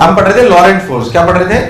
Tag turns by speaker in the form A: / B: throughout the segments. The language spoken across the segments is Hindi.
A: हम पढ़ रहे थे लॉरेंट फोर्स। क्या पढ़ रहे थे?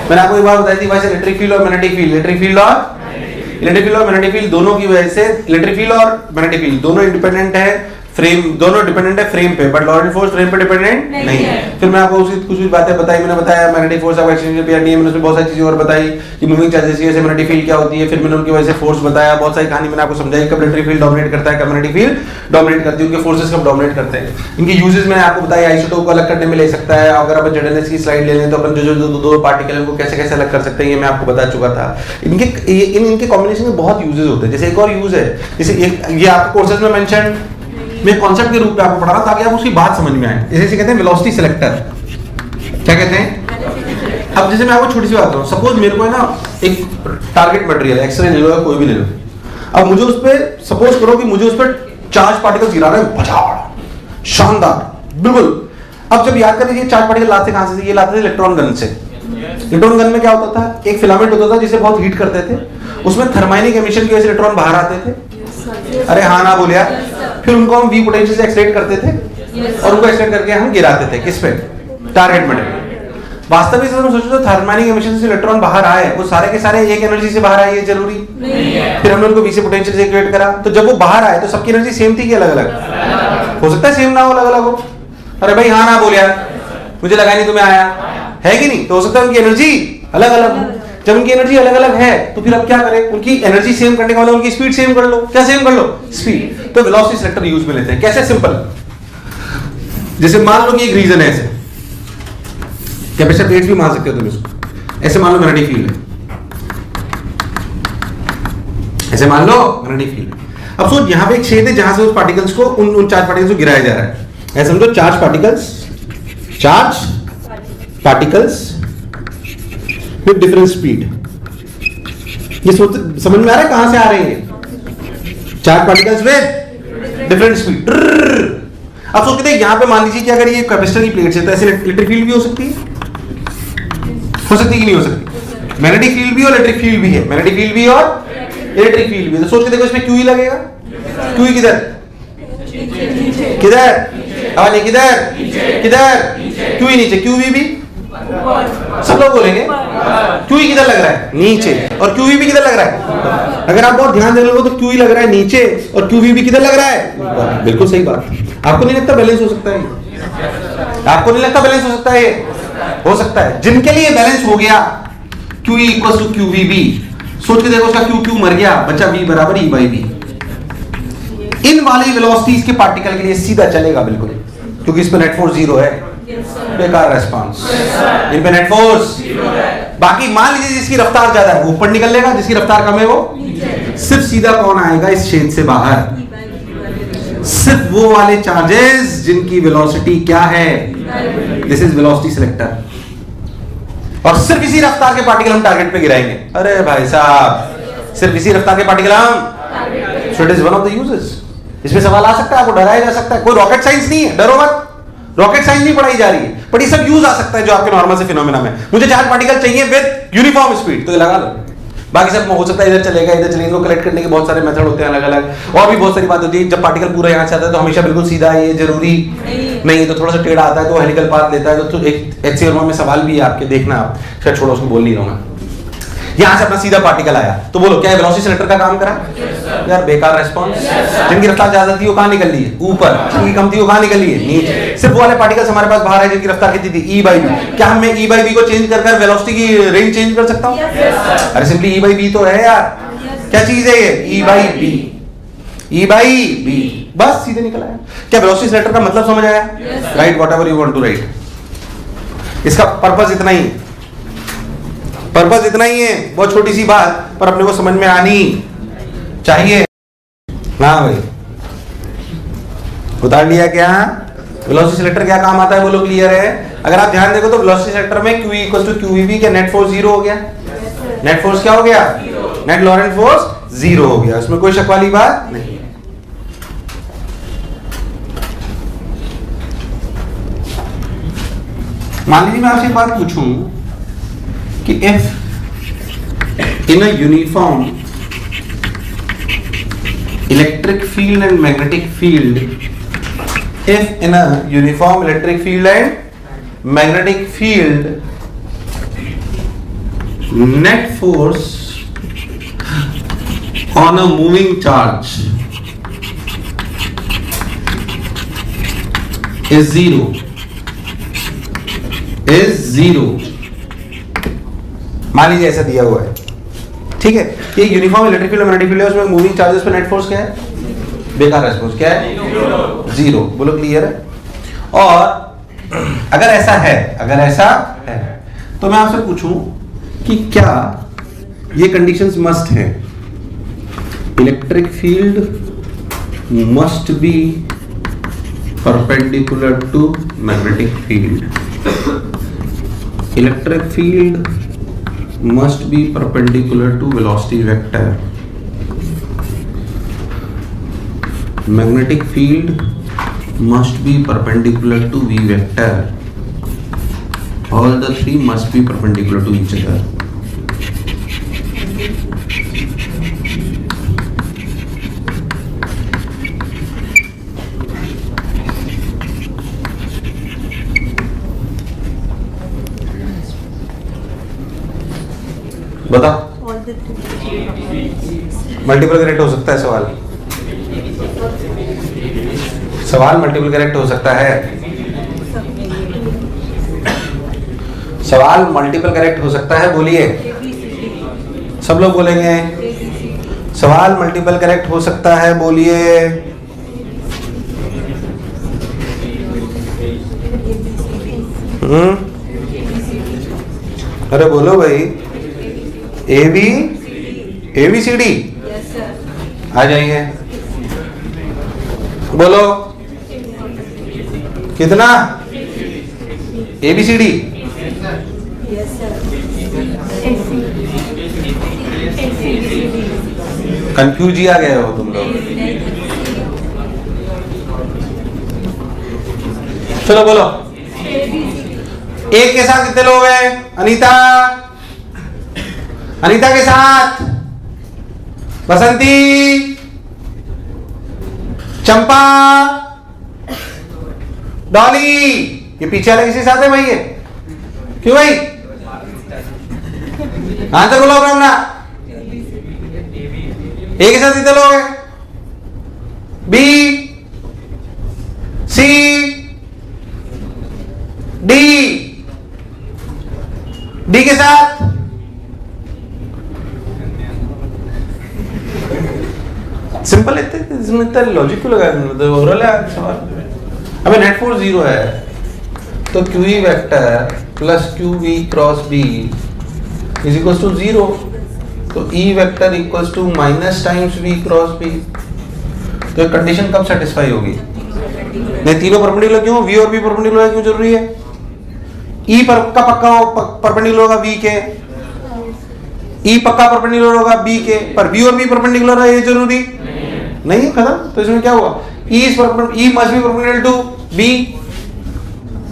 A: मैंने आपको एक बार बताई थी वैसे इलेक्ट्रिक फील्ड और मैग्नेटिक फील्ड, इलेक्ट्रिक फील्ड और मैग्नेटिक फील्ड दोनों की वजह से, इलेक्ट्रिक फील्ड और मैग्नेटिक फील्ड दोनों इंडिपेंडेंट है फ्रेम, दोनों डिपेंडेंट है फ्रेम पे, बट लॉरेंट फोर्स फ्रेम पे डिपेंडेंट नहीं है। फिर मैं आपको उसकी कुछ बातें बताई, मैंने बताया मैग्नेटिक फोर्स ऑफ एक्सचेंज पे मैंने उसमें बहुत सारी चीजें और बताई कि मूविंग चार्जेस की वजह से मैग्नेटिक फील्ड क्या होती है, फिर मैंने उनकी वजह से फोर्स बताया, बहुत सारी कहानी मैंने आपको समझाई कब इलेक्ट्रिक फील्ड डोमिनेट करता है, कब मैग्नेटिक फील्ड डोमिनेट करती है, उनके फोर्सेस कब डोमिनेट करते हैं, इनकी यूजेस मैंने आपको बताया, आइसोटोप को अलग करने में ले सकता है, अगर अपन जेडएनएस की स्लाइड ले लें तो अपन जो दो पार्टिकल हैं उनको कैसे कैसे अलग कर सकते हैं, ये मैं आपको बता चुका था। इनके कॉम्बिनेशन में बहुत यूजेस होते हैं। जैसे एक और यूज है, जैसे ये आपके कोर्सेज में मेंशन, मैं कॉन्सेप्ट के रूप में आपको पढ़ा रहा ताकि आप उसकी बात समझ में आए। जैसे कहते हैं वेलोसिटी सिलेक्टर, क्या कहते हैं? अब जैसे मैं आपको छोटी सी बात करूं, सपोज मेरे को है ना एक टारगेट मटेरियल एक्सरे ले लो या कोई भी ले लो, अब मुझे उस पर सपोज करो कि मुझे उस पर चार्ज पार्टिकल्स गिरा रहे हैं, बड़ा शानदार बिल्कुल। अब जब याद कर लीजिए चार्ज पार्टिकल लाते कहां से? ये लाते थे इलेक्ट्रॉन गन से। इलेक्ट्रॉन गन में क्या होता था? एक फिलामेंट होता था जिसे बहुत हीट करते थे, उसमें थर्माइनिक एमिशन की वजह से इलेक्ट्रॉन बाहर आते थे। अरे हाँ ना बोलिया। फिर उनको हम वी पोटेंशियल से एक्सलेट करते थे और उनको एक्सलेट करके हम गिराते थे किस पे? Target material. वास्तविक से हम सोचो तो थर्माइनिक एमिशन से इलेक्ट्रॉन बाहर आए, वो सारे के सारे एक एनर्जी से बाहर आए, ये जरूरी नहीं है। फिर हमने उनको वी से पोटेंशियल से एक्टिवेट करा, तो जब वो बाहर आए तो सबकी एनर्जी सेम थी कि अलग अलग? हो सकता है सेम ना हो, अलग अलग हो। अरे भाई हाँ ना बोलिया, मुझे लगा नहीं तुम्हें आया है कि नहीं? तो हो सकता है उनकी एनर्जी अलग अलग हो। जब उनकी एनर्जी अलग अलग है तो फिर अब क्या करें? उनकी एनर्जी सेम करने का मतलब उनकी स्पीड सेम कर लो। क्या सेम कर लो? स्पीड। तो वेलोसिटी सिलेक्टर यूज में लेते हैं। कैसे? सिंपल, जैसे मान लो कि एक रीजन है, ऐसे कैपेसिटर प्लेट्स भी मान सकते हो तुम इसको, ऐसे मान लो मैग्नेटिक फील्ड है, ऐसे मान लो मैग्नेटिक फील्ड। अब सोच यहां पे एक छेद है जहां से उस पार्टिकल्स को उन चार्ज पार्टिकल्स को गिराया जा रहा है। ऐसे समझो charge particles with different speed. ये समझ में आ रहा है कहां से आ रहे हैं? Charge particles with different speed. अब सोचते हैं यहां पे मान लीजिए कि अगर ये कैपेसिटर की प्लेट है तो ऐसे इलेक्ट्रिक फील्ड भी हो सकती है, हो सकती है कि नहीं हो सकती? मैग्नेटिक फील्ड भी और इलेक्ट्रिक फील्ड भी है, मैग्नेटिक फील्ड भी और इलेक्ट्रिक फील्ड भी है। तो सोच के देखो इसमें क्यू ही लगेगा। क्यू ही किधर किधर? अब नहीं किधर किधर? क्यू ही नीचे, क्यू भी सब लोग बोलेंगे क्यू ही किधर लग रहा है? नीचे। और क्यू भी किधर लग रहा है? अगर आप बहुत ध्यान दे लोगे तो क्यू ही लग रहा है नीचे और क्यू भी किधर लग रहा है? बिल्कुल सही बात। आपको नहीं लगता बैलेंस हो सकता है? आपको नहीं लगता बैलेंस हो सकता है? हो सकता है। जिनके लिए बैलेंस हो गया Q equal to Q V B, सोच के देखो उसका क्यू क्यू मर गया, बचा वी बराबर ई बाई बी। इन वाली वेलोसिटीज के पार्टिकल के लिए सीधा चलेगा बिल्कुल, क्योंकि इस पे नेट फोर्स जीरो है। बेकार रेस्पॉन्स, इन पे नेट फोर्स। बाकी मान लीजिए जिसकी रफ्तार ज्यादा है वो ऊपर निकल लेगा, जिसकी रफ्तार कम है वो सिर्फ सीधा कौन आएगा इस छेद से बाहर? सिर्फ वो वाले चार्जेस जिनकी वेलोसिटी क्या है, दिस इज वेलोसिटी सिलेक्टर। और सिर्फ इसी रफ्तार के पार्टिकल हम टारगेट पे गिराएंगे। अरे भाई साहब, सिर्फ इसी रफ्तार के पार्टिकल हम, so it is one of the uses. इसमें सवाल आ सकता है, आपको डराया जा सकता है, कोई रॉकेट साइंस नहीं है, डरो मत, रॉकेट साइंस नहीं पढ़ाई जा रही है, बट ये सब यूज आ सकता है जो आपके नॉर्मल से फिनोमेना में। मुझे चार्ज पार्टिकल चाहिए विद यूनिफॉर्म स्पीड, तो ये लगा लो। बाकी सब हो सकता है इधर चलेगा, इधर चलेगा, इनको कलेक्ट करने के बहुत सारे मेथड होते हैं अलग अलग, और भी बहुत सारी बात होती है। जब पार्टिकल पूरा यहाँ से आता है तो हमेशा बिल्कुल सीधा ये जरूरी नहीं, तो थोड़ा सा टेढ़ा आता है तो हेलिकल पाथ लेता है। तो एक HCl में सवाल भी है आपके, देखना आप, शायद छोड़ो उसको बोल नहीं रहा हूँ। यहाँ से अपना सीधा पार्टिकल आया तो बोलो क्या वेलोसिटी सिलेक्टर का काम करा? यार बेकार रेस्पॉन्स। जिनकी रफ्तार ज्यादा थी वो कहाँ निकल ली है? ऊपर। जिनकी कम थी वो कहाँ निकल ली है? नीचे। सिर्फ वो वाले पार्टिकल्स हमारे पास बाहर है जिनकी रफ्तार कितनी थी? ई बाई बी। क्या मैं ई बाई बी को चेंज कर वेलोसिटी की रेंज चेंज कर सकता हूँ? अरे सिंपली ई बाई बी तो है यार, क्या चीज है ये? E by B, E by B, बस सीधे निकल आया। क्या वेलोसिटी सिलेक्टर का मतलब समझ आया? Write whatever you want to write. इसका पर्पस इतना ही, पर्पस इतना ही है, बहुत छोटी सी बात, पर अपने को समझ में आनी चाहिए। हाँ भाई, उतार लिया क्या? वेलोसिटी सिलेक्टर क्या काम आता है बोलो, क्लियर है? अगर आप ध्यान देखो तो वेलोसिटी सिलेक्टर में Q इक्वल टू QVB क्या नेट फोर्स जीरो हो गया? नेट फोर्स क्या हो गया? नेट लॉरेंट फोर्स जीरो हो गया, इसमें कोई शक वाली बात नहीं। मान लीजिए मैं आपसे एक बात पूछूं कि if in a uniform electric field and magnetic field, if in a uniform electric field and magnetic field net force on a moving charge is zero, मान लीजिए ऐसा दिया हुआ है, ठीक है। ये uniform electric field magnetic field है, उसमें मूविंग चार्जेस पे नेट फोर्स क्या है? बेकार रेस्पॉन्स क्या है? जीरो। बोलो क्लियर है? और अगर ऐसा है तो मैं आपसे पूछूं कि क्या ये कंडीशंस मस्ट है? Electric field must be perpendicular to magnetic field, electric field must be perpendicular to velocity vector, magnetic field must be perpendicular to v vector, all the three must be perpendicular to each other. बताओ, मल्टीपल करेक्ट हो सकता है सवाल मल्टीपल करेक्ट हो सकता है, सवाल मल्टीपल करेक्ट हो सकता है, बोलिए सब लोग बोलेंगे सवाल मल्टीपल करेक्ट हो सकता है, बोलिए। अरे बोलो भाई, ABCD आ जाइए, बोलो कितना? ABCD कंफ्यूज ही आ गए हो तुम लोग। चलो बोलो, एक के साथ कितने लोग हैं? अनीता के साथ, बसंती, चंपा, डॉली, ये पीछे वाले किसी साथ है भाई? ये क्यों भाई? आंसर बोलो अपना। ए के साथ कितने लोग हैं? बी, सी, डी के साथ सिंपल है, इसमें इतना लॉजिक क्यों लगाया? मतलब ओवरऑल है सवाल। अबे नेट फोर्स जीरो है तो QE vector plus QV cross B is equal to zero, तो E vector equal to minus times V cross B। तो कंडीशन कब सेटिस्फाई होगी? नहीं, तीनों परपेंडिकुलर क्यों? V और B परपेंडिकुलर क्यों जरूरी है? E पर का पक्का परपेंडिकुलर होगा V के, E पक्का परपेंडिकुलर होगा B के, पर B और B परपेंडिकुलर है, ये जरूरी नहीं है, खत्म। तो इसमें क्या हुआ? E must be perpendicular to B,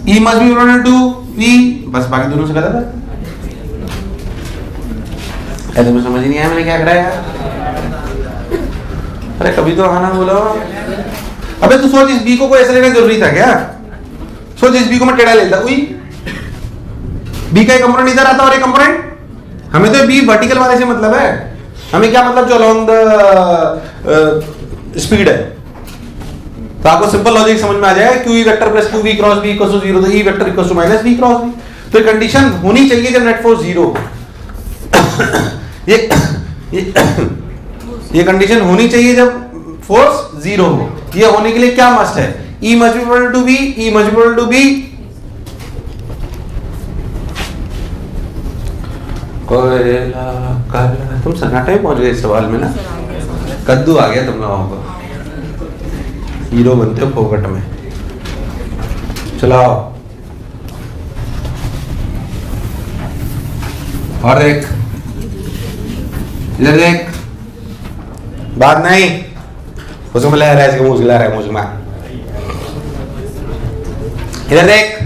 A: E must be perpendicular to V, बस बाकी दोनों से गलत है। ऐसे मुझे समझ नहीं आया मैंने क्या करा यार। अरे कभी तो आना बोलो। अबे तू सोच, इस B को कोई ऐसे लेना जरूरी था क्या? सोच, इस B को मैं टेढ़ा ले लेता, B का एक कंपोनेंट इधर आता और एक कंपोनेंट, हमें तो B वर्टिकल वाले से मतलब है, हमें क्या मतलब जो अलोंग द स्पीड है। तो आपको सिंपल लॉजिक समझ में आ जाएगा, QE vector plus QV cross B equals to 0, तो E vector equals to minus V cross B। तो ये कंडीशन होनी चाहिए जब नेट फोर्स जीरो ये कंडीशन होनी चाहिए जब फोर्स जीरो हो। ये होने के लिए क्या मस्ट है? E must be equal to V, E must be equal to B। तुम सन्नाटे में पहुंच गए इस सवाल में ना, कद्दू आ गया तुम लोगों को, हीरो बनते हो फोकट में। चलाओ और देख, इधर देख, बात नहीं उसको मिला रहा है, इसके मुंह से ला रहा है मुझ में। इधर देख,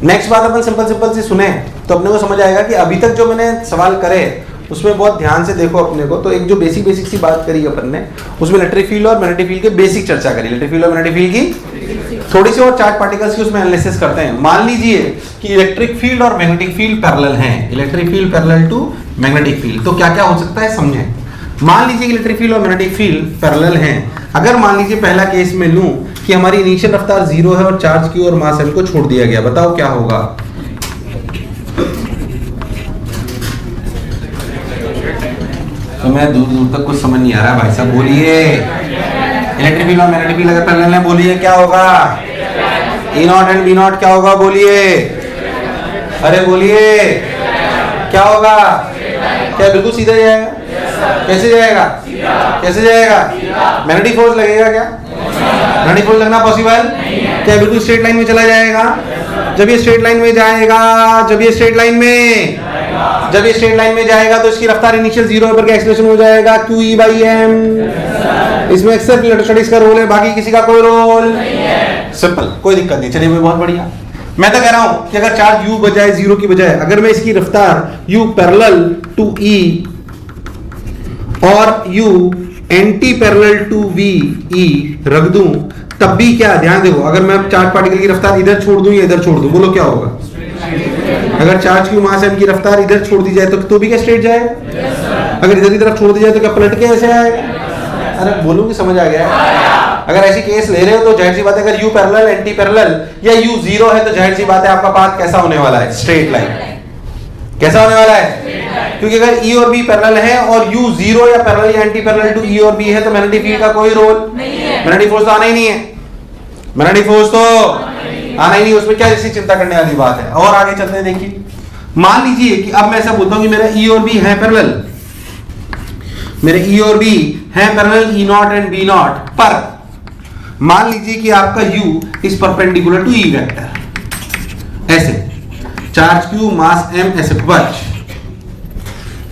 A: नेक्स्ट बात अपन सिंपल सी सुने तो अपने को समझ आएगा कि अभी तक जो मैंने सवाल करे उसमें बहुत ध्यान से देखो अपने को। तो एक जो बेसिक सी बात करी अपन ने, उसमें इलेक्ट्रिक फील्ड और मैग्नेटिक फील्ड के बेसिक चर्चा करी। इलेक्ट्रिक फील्ड और मैग्नेटिक फील्ड की थोड़ी सी और चार्ज पार्टिकल्स की उसमें एनालिसिस करते हैं। मान लीजिए कि इलेक्ट्रिक फील्ड और मैग्नेटिक फील्ड पैरेलल हैं, electric field parallel to magnetic field, तो क्या क्या हो सकता है समझें। मान लीजिए कि इलेक्ट्रिक फील्ड और मैग्नेटिक फील्ड पैरेलल हैं। अगर मान लीजिए पहला केस में लूं कि हमारी इनिशियल रफ्तार 0 है और चार्ज की और मास m को छोड़ दिया गया, बताओ क्या होगा। तो मैं दूर तक कुछ समझ नहीं आ रहा भाई साहब, बोलिए। इलेक्ट्रिक फील्ड और मैग्नेटिक फील्ड अगर पैरेलल है, बोलिए क्या होगा। E0 एंड B0 क्या होगा, बोलिए। अरे बोलिए क्या होगा। क्या बिल्कुल सीधा जाएगा? कैसे जाएगा? कैसे जाएगा? मैग्नेटिक फोर्स लगेगा क्या? मैग्नेटिक फोर्स लगना पॉसिबल? क्या बिल्कुल स्ट्रेट लाइन में चला जाएगा? जब ये स्ट्रेट लाइन में जाएगा, जब ये स्ट्रेट लाइन में जाएगा तो इसकी रफ्तार इनिशियल 0 पर एक्सेलरेशन हो जाएगा QE/m। इसमें सिर्फ इलेक्ट्रोस्टैटिक्स का रोल है, बाकी किसी का कोई रोल नहीं है। सिंपल, कोई दिक्कत नहीं। चलिए बहुत बढ़िया। मैं तो कह रहा हूं कि अगर चार्ज u बजाय 0 की बजाय अगर मैं इसकी रफ्तार u पैरेलल टू e और u anti parallel to v e रख दूं, तब भी क्या, ध्यान देखो, अगर मैं चार्ज पार्टिकल की रफ्तार इधर छोड़ दूं या इधर छोड़ दूं, बोलो क्या होगा। अगर चार्ज की मास m की रफ्तार इधर छोड़ दी जाए तो भी क्या स्ट्रेट जाएगा। अगर इधर की तरफ छोड़ दी जाए तो क्या पलट के ऐसे आएगा। अरे बोलो कि समझ आ गया। अगर ऐसी केस ले रहे हो तो जाहिर सी बात है, अगर u पैरेलल एंटी पैरेलल या u 0 है तो जाहिर सी बात है आपका पाथ कैसा होने वाला है, स्ट्रेट लाइन। कैसा होने वाला है? क्योंकि अगर e और b पैरेलल है और u 0 या पैरेलल या एंटी पैरेलल टू e और b है तो मैग्नेटिक फील्ड का कोई रोल नहीं है। मैग्नेटिक फोर्स तो आना ही नहीं है। मैग्नेटिक फोर्स तो आना ही नहीं, उसमें क्या जैसी चिंता करने वाली बात है। और आगे चलते हैं, देखिए मान लीजिए कि अब मैं ऐसा बोलता हूं कि मेरा e और b है पैरेलल, मेरे e और b है पैरेलल E0 एंड B0 पर मान लीजिए कि आपका u is perpendicular to e vector, ऐसे चार्ज q मास m ऐसे बच,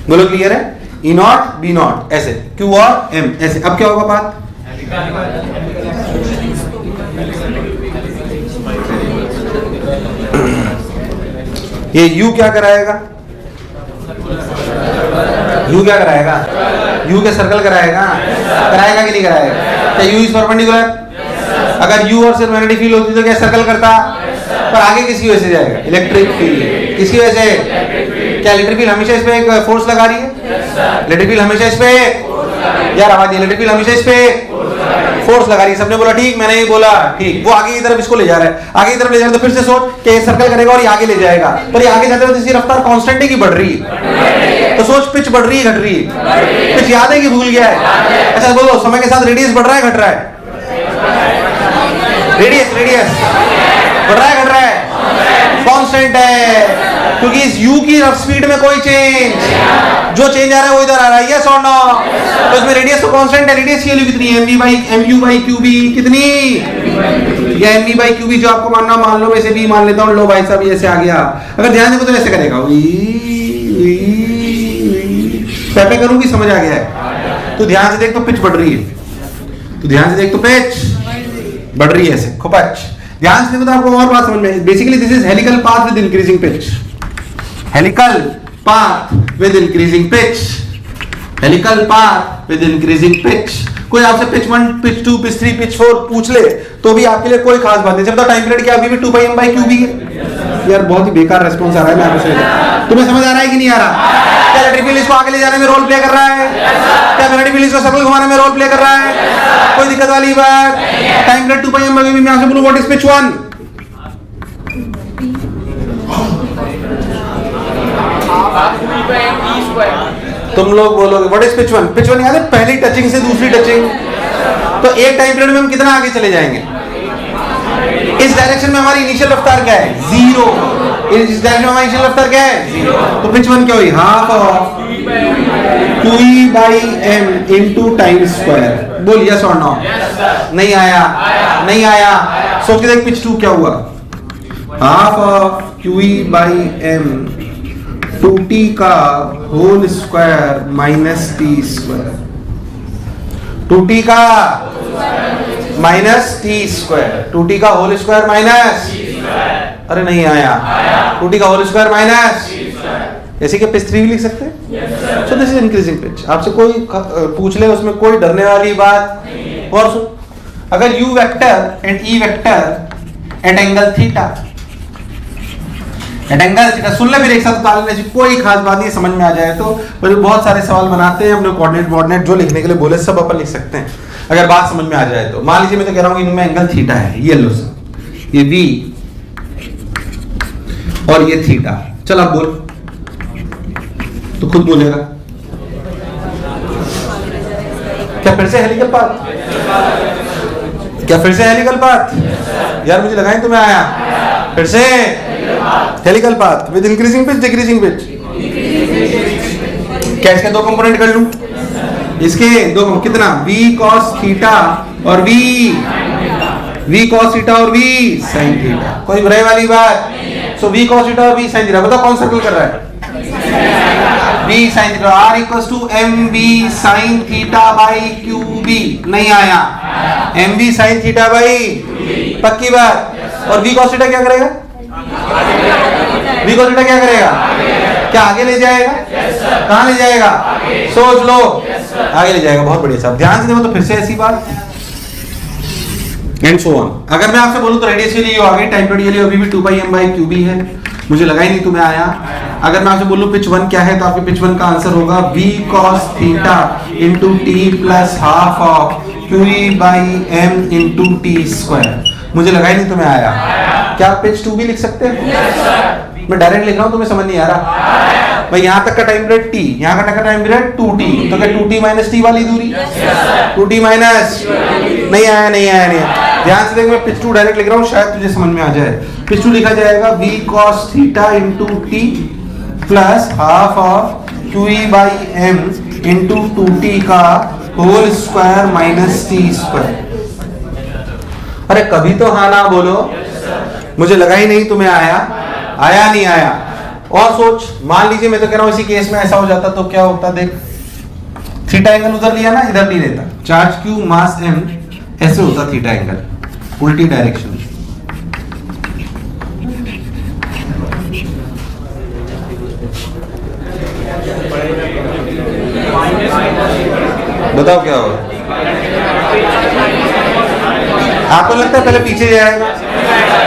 A: बोलो क्लियर है। E0 B0 ऐसे, q और m ऐसे। अब क्या होगा बात, ये u क्या कराएगा, u क्या कराएगा, u के सर्कल कराएगा, कराएगा कि नहीं कराएगा। क्या u इज परपेंडिकुलर? अगर u और सिर्फ मैग्नेटिक फील्ड होती तो क्या सर्कल करता, पर आगे किसकी वजह से जाएगा, इलेक्ट्रिक फील्ड। किसकी वजह से? क्या इलेक्ट्रिक फील्ड हमेशा इस पे एक फोर्स लगा रही है? इलेक्ट्रिक फील्ड हमेशा इस पे, यार आवाज, इलेक्ट्रिक फील्ड हमेशा इस पे फोर्स लगा रही है। सबने बोला ठीक, मैंने ही बोला ठीक। वो आगे की तरफ इसको ले जा रहा है, आगे की तरफ ले जा रहा है, तो फिर से सोच कि ये सर्कल करेगा और ये आगे ले जाएगा, पर ये आगे जाते हुए इसकी रफ्तार कांस्टेंट है कि बढ़ रही है? तो सोच पिच बढ़ रही है घट रही है? पिच याद है कि भूल गया है? अच्छा बोलो, समय के साथ रेडियस बढ़ रहा है घट रहा है? रेडियस बढ़ रहा है घट रहा है? कांस्टेंट है, क्योंकि इस u की स्पीड में कोई चेंज, जो चेंज आ रहा है वो इधर आ रहा है, यस और नो। तो इसमें रेडियस तो कांस्टेंट है। रेडियस की वैल्यू कितनी है, mu/qb कितनी, या mv/qb जो आपको मानना मान लो, वैसे भी मान लेता हूं। लो भाई साहब ये ऐसे आ गया, अगर ध्यान देखो तो ऐसे करेगा, पैपे करूंगी, समझ आ गया है। तो ध्यान से देख तो पिच बढ़ रही है, तो ध्यान से देख तो पिच बढ़ रही है ऐसे खुपच। ध्यान से देखो तो आपको और बात समझ में। Basically this is helical path with increasing pitch, helical path with increasing pitch, helical path with increasing pitch. कोई आपसे पिच 1, पिच 2, पिच 3, पिच 4 पूछ ले तो भी आपके लिए कोई खास बात नहीं। जब टाइम पीरियड क्या अभी भी 2πm/qb है। यार बहुत ही बेकार रिस्पांस आ रहा है, मैं आपसे, तुम्हें समझ आ रहा है कि नहीं आ रहा? क्या इलेक्ट्रिक फील्ड इसको आगे ले जाने में रोल प्ले कर रहा है? क्या मैग्नेटिक फील्ड इसको सर्कल घुमाने में रोल प्ले कर रहा है? कोई दिक्कत वाली बात? टाइम पीरियड 2πm/qb में आपसे बोलूं व्हाट इज पिच 1? तुम लोग बोलोगे व्हाट इज पिच 1? पिच 1 याद है, पहली टचिंग से दूसरी टचिंग। तो एक टाइम पीरियड में हम कितना आगे चले जाएंगे? इस डायरेक्शन में हमारी इनिशियल रफ्तार क्या है, 0। इस डायरेक्शन में हमारी इनिशियल रफ्तार क्या है, 0। तो पिच 1 क्या हुई, half of QE/m into time square. बोल यस और नो? नहीं आया, नहीं आया। सोच के देख पिच 2 क्या हुआ, हाफ ऑफ QE/m 2t का whole square minus t square, 2t का माइनस t स्क्वायर, 2t का होल स्क्वायर माइनस, अरे नहीं आया। 2t का होल स्क्वायर माइनस, ऐसे क्या पिच 3 भी लिख सकते हैं। So this is increasing pitch. आपसे कोई पूछ ले उसमें कोई डरने वाली बात नहीं। और सुन, अगर u vector and e vector at angle theta, at angle theta, सुन ले फिर एक साथ उतार लेने, कोई खास बात नहीं, समझ में आ जाए तो। पर बहुत सारे सवाल बनाते हैं अपने कोऑर्डिनेट जो लिखने के लिए बोले सब अपन लिख सकते हैं अगर बात समझ में आ जाए तो। मान लीजिए मैं तो कह रहा हूं इनमें एंगल थीटा है, ये लो सर, ये v और ये थीटा। चल आप बोल, तो खुद बोलेगा। क्या फिर से हेलिकल पाथ? क्या फिर से हेलिकल पाथ? यार मुझे लगा ही तुम्हें आया। फिर से helical path with increasing pitch decreasing pitch. क्या इसके दो कंपोनेंट कर लूं? इसके दो कितना, v cos थीटा और v cos थीटा और v sin थीटा। कोई बुराई वाली बात? सो v cos थीटा और v sin थीटा, बताओ कौन सर्कल कर रहा है? v sin theta. r equals to mv sin theta by qb। नहीं आया। mv sin थीटा बाई, पक्की बात। और v cos थीटा क्या करेगा? v cos थीटा क्या करेगा? क्या आगे ले जाएगा? कहां ले जाएगा? सोच लो, आगे ले जाएगा। बहुत बढ़िया साहब, ध्यान से देखो। तो फिर से ऐसी बात एंड सो ऑन। अगर मैं आपसे बोलूं तो रेडियसली ये आगे, टाइम पीरियड अभी भी 2πm/qb है, मुझे लगा ही नहीं तुम्हें आया। अगर मैं आपसे बोलूं पिच 1 क्या है, तो आपके पिच 1 का आंसर होगा v cos theta into T plus half of qe/m into T square. मुझे लगा ही नहीं तुम्हें आया। क्या आप पिच 2 भी लिख सकते हैं? मैं डायरेक्ट लिख रहा हूं, तुम्हें समझ नहीं आ रहा भाई। यहां तक का टाइम पीरियड t, यहां का टाइम पीरियड 2t, तो क्या 2t माइनस t वाली दूरी? 2t माइनस, नहीं आया नहीं आया नहीं आया। ध्यान से देख, मैं पिच 2 डायरेक्ट लिख रहा हूं, शायद तुझे समझ में आ जाए। पिच 2 लिखा जाएगा v cos theta into T plus half of qe/m into 2t का whole square minus t square. अरे कभी तो हाँ ना बोलो, मुझे लगा ही नहीं तुम्हें आया। आया नहीं आया। और सोच, मान लीजिए मैं तो कह रहा हूं इसी केस में ऐसा हो जाता तो क्या होता, देख थीटा एंगल उधर लिया ना, इधर नहीं लेता, चार्ज q मास m, ऐसे होता थीटा एंगल, उल्टी डायरेक्शन। बताओ क्या होगा? आपको लगता है पहले पीछे जाएगा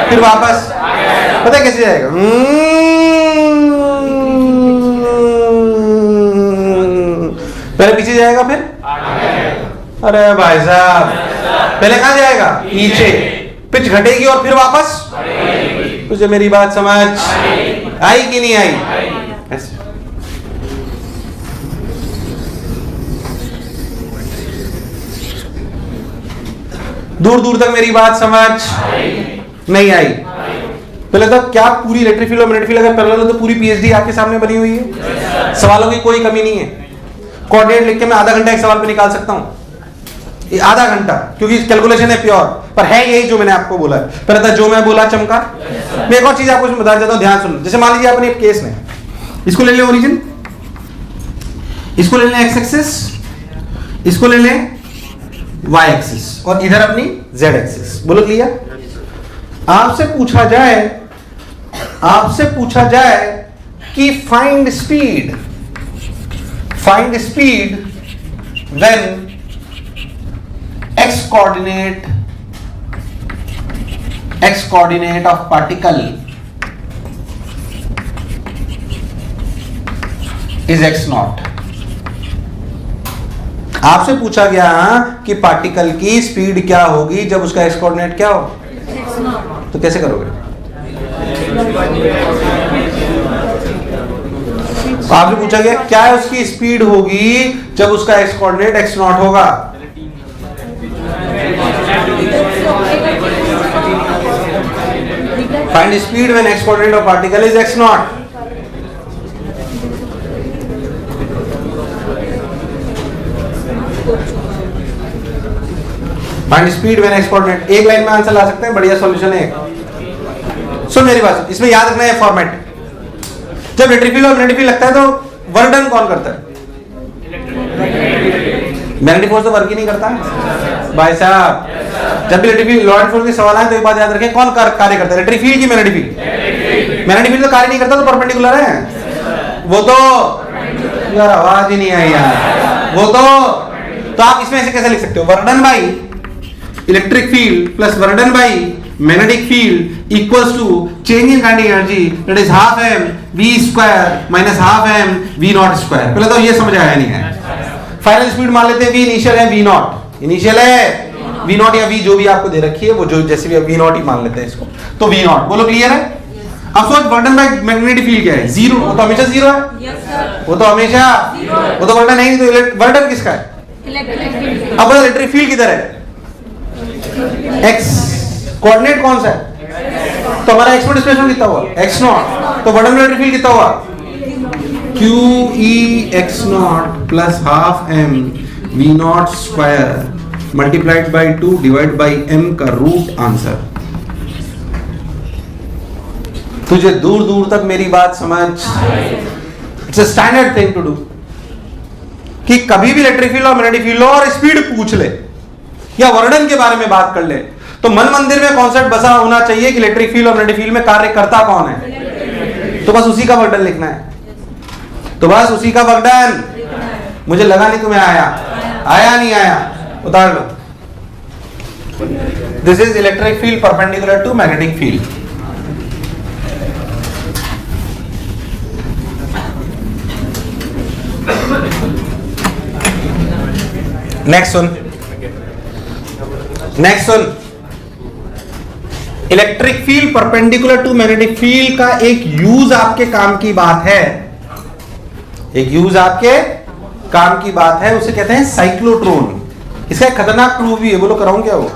A: फिर वापस, पता है कैसे जाएगा? पहले पीछे जाएगा फिर, अरे भाई साहब पहले कहां जाएगा? पीछे, पिच घटेगी और फिर वापस। तुझे मेरी बात समझ आई कि नहीं आई? ऐसे दूर दूर तक मेरी बात समझ नहीं आई। पहले तो क्या पूरी इलेक्ट्रिक फील्ड और मैग्नेटिक फील्ड अगर पैरेलल हो तो पूरी पीएचडी आपके सामने बनी हुई है, सवालों की कोई कमी नहीं है। कोऑर्डिनेट लिख के मैं आधा घंटा एक सवाल पे निकाल सकता हूं, आधा घंटा, क्योंकि कैलकुलेशन है प्योर, पर है यही जो मैंने आपको बोला है। पहले तो जो मैं बोला चमका। मैं एक और चीज आपको बता देता हूं, ध्यान सुन। जैसे मान लीजिए आपने एक केस में, इसको ले लें ओरिजिन, इसको ले लें एक्स एक्सिस, इसको ले लें y एक्सिस, और इधर अपनी z एक्सिस। बोलो क्लियर? आपसे पूछा जाए कि find speed when x coordinate of particle is x0। आपसे पूछा गया कि पार्टिकल की स्पीड क्या होगी जब उसका एक्स कोऑर्डिनेट क्या हो, तो कैसे करोगे? आपसे पूछा गया क्या है उसकी स्पीड होगी जब उसका एक्स कोऑर्डिनेट x0 होगा। Find speed when x coordinate of particle is x0। Find speed when x coordinate, एक लाइन में आंसर ला सकते हैं, बढ़िया सॉल्यूशन है। सुन मेरी बात, इसमें याद रखना है फॉर्मेट। जब इलेक्ट्रिक फील्ड और मैग्नेटिक फील्ड लगता है तो वर्क डन कौन करता है? मैग्नेटिक फोर्स तो वर्क ही नहीं करता भाई साहब। जब भी इलेक्ट्रिक फील्ड लॉरेंट फोर्स के सवाल आए तो एक बात याद रखें, कौन कार्य करता है, इलेक्ट्रिक फील्ड की मैग्नेटिक फील्ड? मैग्नेटिक फील्ड तो कार्य नहीं करता, तो परपेंडिकुलर है वो तो। यार आवाज ही नहीं आई यार। वो तो आप इसमें ऐसे कैसे लिख सकते हो, work done by electric field plus work done by magnetic field equals to change in kinetic energy, that is half m v square minus half m v not square. पहले तो ये समझ आया नहीं है। फाइनल स्पीड मान लेते हैं v इनिशियल है v नॉट, इनिशियल है v नॉट या v जो भी आपको दे रखी है वो जो जैसे भी v नॉट ही मान लेते हैं इसको, तो v नॉट। बोलो क्लियर है? अब सोच work done by magnetic field क्या है? जीरो। वो तो हमेशा जीरो है, वो तो हमेशा, वो तो वर्क डन नहीं, तो वर्क डन किसका है? अब बोलो इलेक्ट्रिक फील्ड किधर है? x कोऑर्डिनेट कौन सा है? तो हमारा एक्स डिस्प्लेसमेंट कितना हुआ? x not. तो वर्क डन इलेक्ट्रिक फील्ड कितना हुआ? q e x not plus half m v not square multiplied by 2 divide by m का रूट आंसर। तुझे दूर दूर तक मेरी बात समझ? It's a standard thing to do कि कभी भी इलेक्ट्रिक फील्ड और मैग्नेटिक फील्ड और स्पीड पूछ ले या वर्णन के बारे में बात कर ले तो मन मंदिर में कॉन्सेप्ट बसा होना चाहिए कि इलेक्ट्रिक फील्ड और मैग्नेटिक फील्ड में कार्य करता कौन है। तो बस उसी का वर्णन लिखना है, तो बस उसी का वर्णन। मुझे लगा नहीं तुम्हें आया नहीं आया, उतार लो। This is electric field perpendicular to magnetic field. Next सुन, electric field perpendicular to magnetic field का एक यूज आपके काम की बात है, एक यूज आपके काम की बात है, उसे कहते हैं साइक्लोट्रॉन। इसका एक खतरनाक प्रूफ भी है, बोलो कराऊं क्या? वो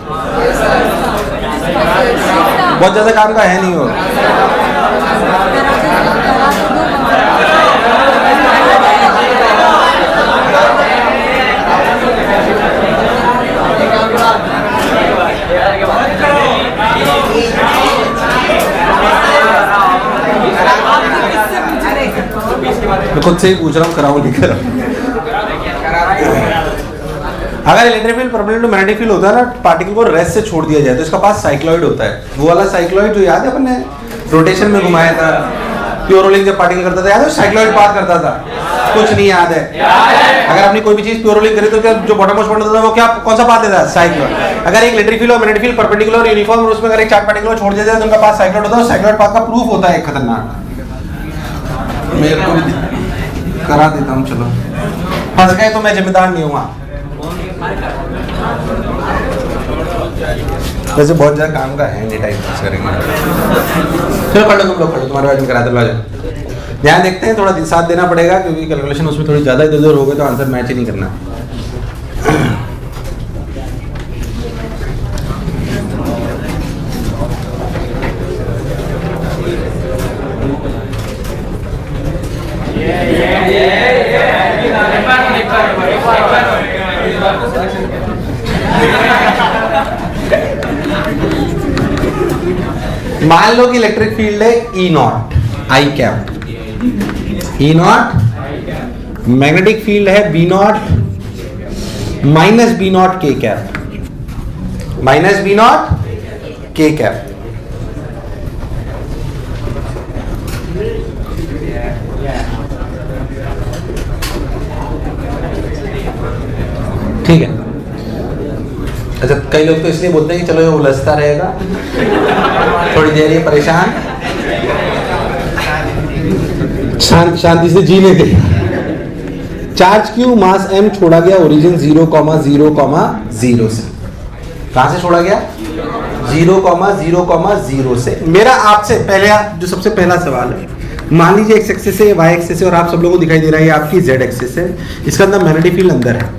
A: बहुत ज्यादा काम का है नहीं वो। मैं खुद से ही पूछ रहा हूँ, कराऊं नहीं कराऊं? अगर electric field perpendicular to magnetic field होता है ना, पार्टिकल को रेस्ट से छोड़ दिया जाए तो इसका पास साइक्लॉइड होता है। वो वाला साइक्लॉइड जो याद है अपन ने रोटेशन में घुमाया था, प्योर रोलिंग जब पार्टिकल करता था, याद है साइक्लॉइड पास करता था? कुछ नहीं याद है? अगर आपने कोई भी चीज प्योर रोलिंग करी तो क्या जो बॉटम मोस्ट पॉइंट होता था वो क्या, कौन सा पाथ देता है? साइक्लॉइड। अगर एक इलेक्ट्रिक फील्ड और मैग्नेटिक फील्ड परपेंडिकुलर और यूनिफॉर्म उसमें अगर एक चार्ज पार्टिकल छोड़ दिया जाए तो उनका पास साइक्लॉइड होता है। साइक्लॉइड पाथ का प्रूफ होता है एक खतरनाक। मेरे को करा देता हूँ, चलो। फंस गए तो मैं जिम्मेदार नहीं हूँ। वैसे बहुत ज्यादा काम का है नहीं, टाइम पास करेंगे। चलो पढ़ लो, तुम लोग पढ़ लो, तुम्हारे बारे में करा दो। ध्यान देखते हैं, थोड़ा साथ देना पड़ेगा क्योंकि कैलकुलेशन उसमें थोड़ी ज्यादा इधर उधर हो गए तो आंसर मैच ही नहीं करना। मान लो कि इलेक्ट्रिक फील्ड है E not I cap, E not, magnetic field है B not minus B not K cap, minus B not K cap. ठीक है। अच्छा, कई लोग तो इसलिए बोलते हैं कि चलो ये उलझता रहेगा थोड़ी देर, ये परेशान शांति से जीने दे। चार्ज क्यू मास m छोड़ा गया ओरिजिन 0,0,0 से। कहां से छोड़ा गया? 0,0,0 से। मेरा आपसे पहले जो सबसे पहला सवाल है, मान लीजिए एक्स एक्सिस है, वाई एक्सिस है और आप सब लोगों को दिखाई दे रहा है ये आपकी जेड एक्सिस है। इसका अंदर मैग्नेटिक फील्ड अंदर है,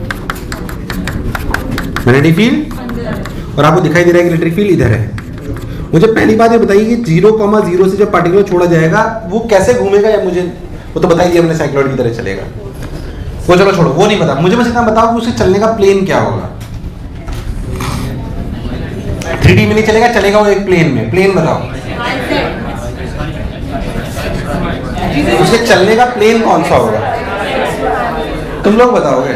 A: मैग्नेटिक फील्ड, और आपको दिखाई दे रहा है कि इलेक्ट्रिक फील्ड इधर है। मुझे पहली बात ये बताइए कि 0,0 से जब पार्टिकल छोड़ा जाएगा वो कैसे घूमेगा, या मुझे वो तो बताइए हमने साइक्लॉइड की तरह चलेगा। वो चलो छोड़ो, वो नहीं पता मुझे, बस इतना बताओ कि उसे चलने का प्लेन क्या होगा। 3D में नहीं चलेगा, चलेगा वो एक प्लेन में। प्लेन बताओ, उसके चलने का प्लेन कौन सा होगा? तुम लोग बताओगे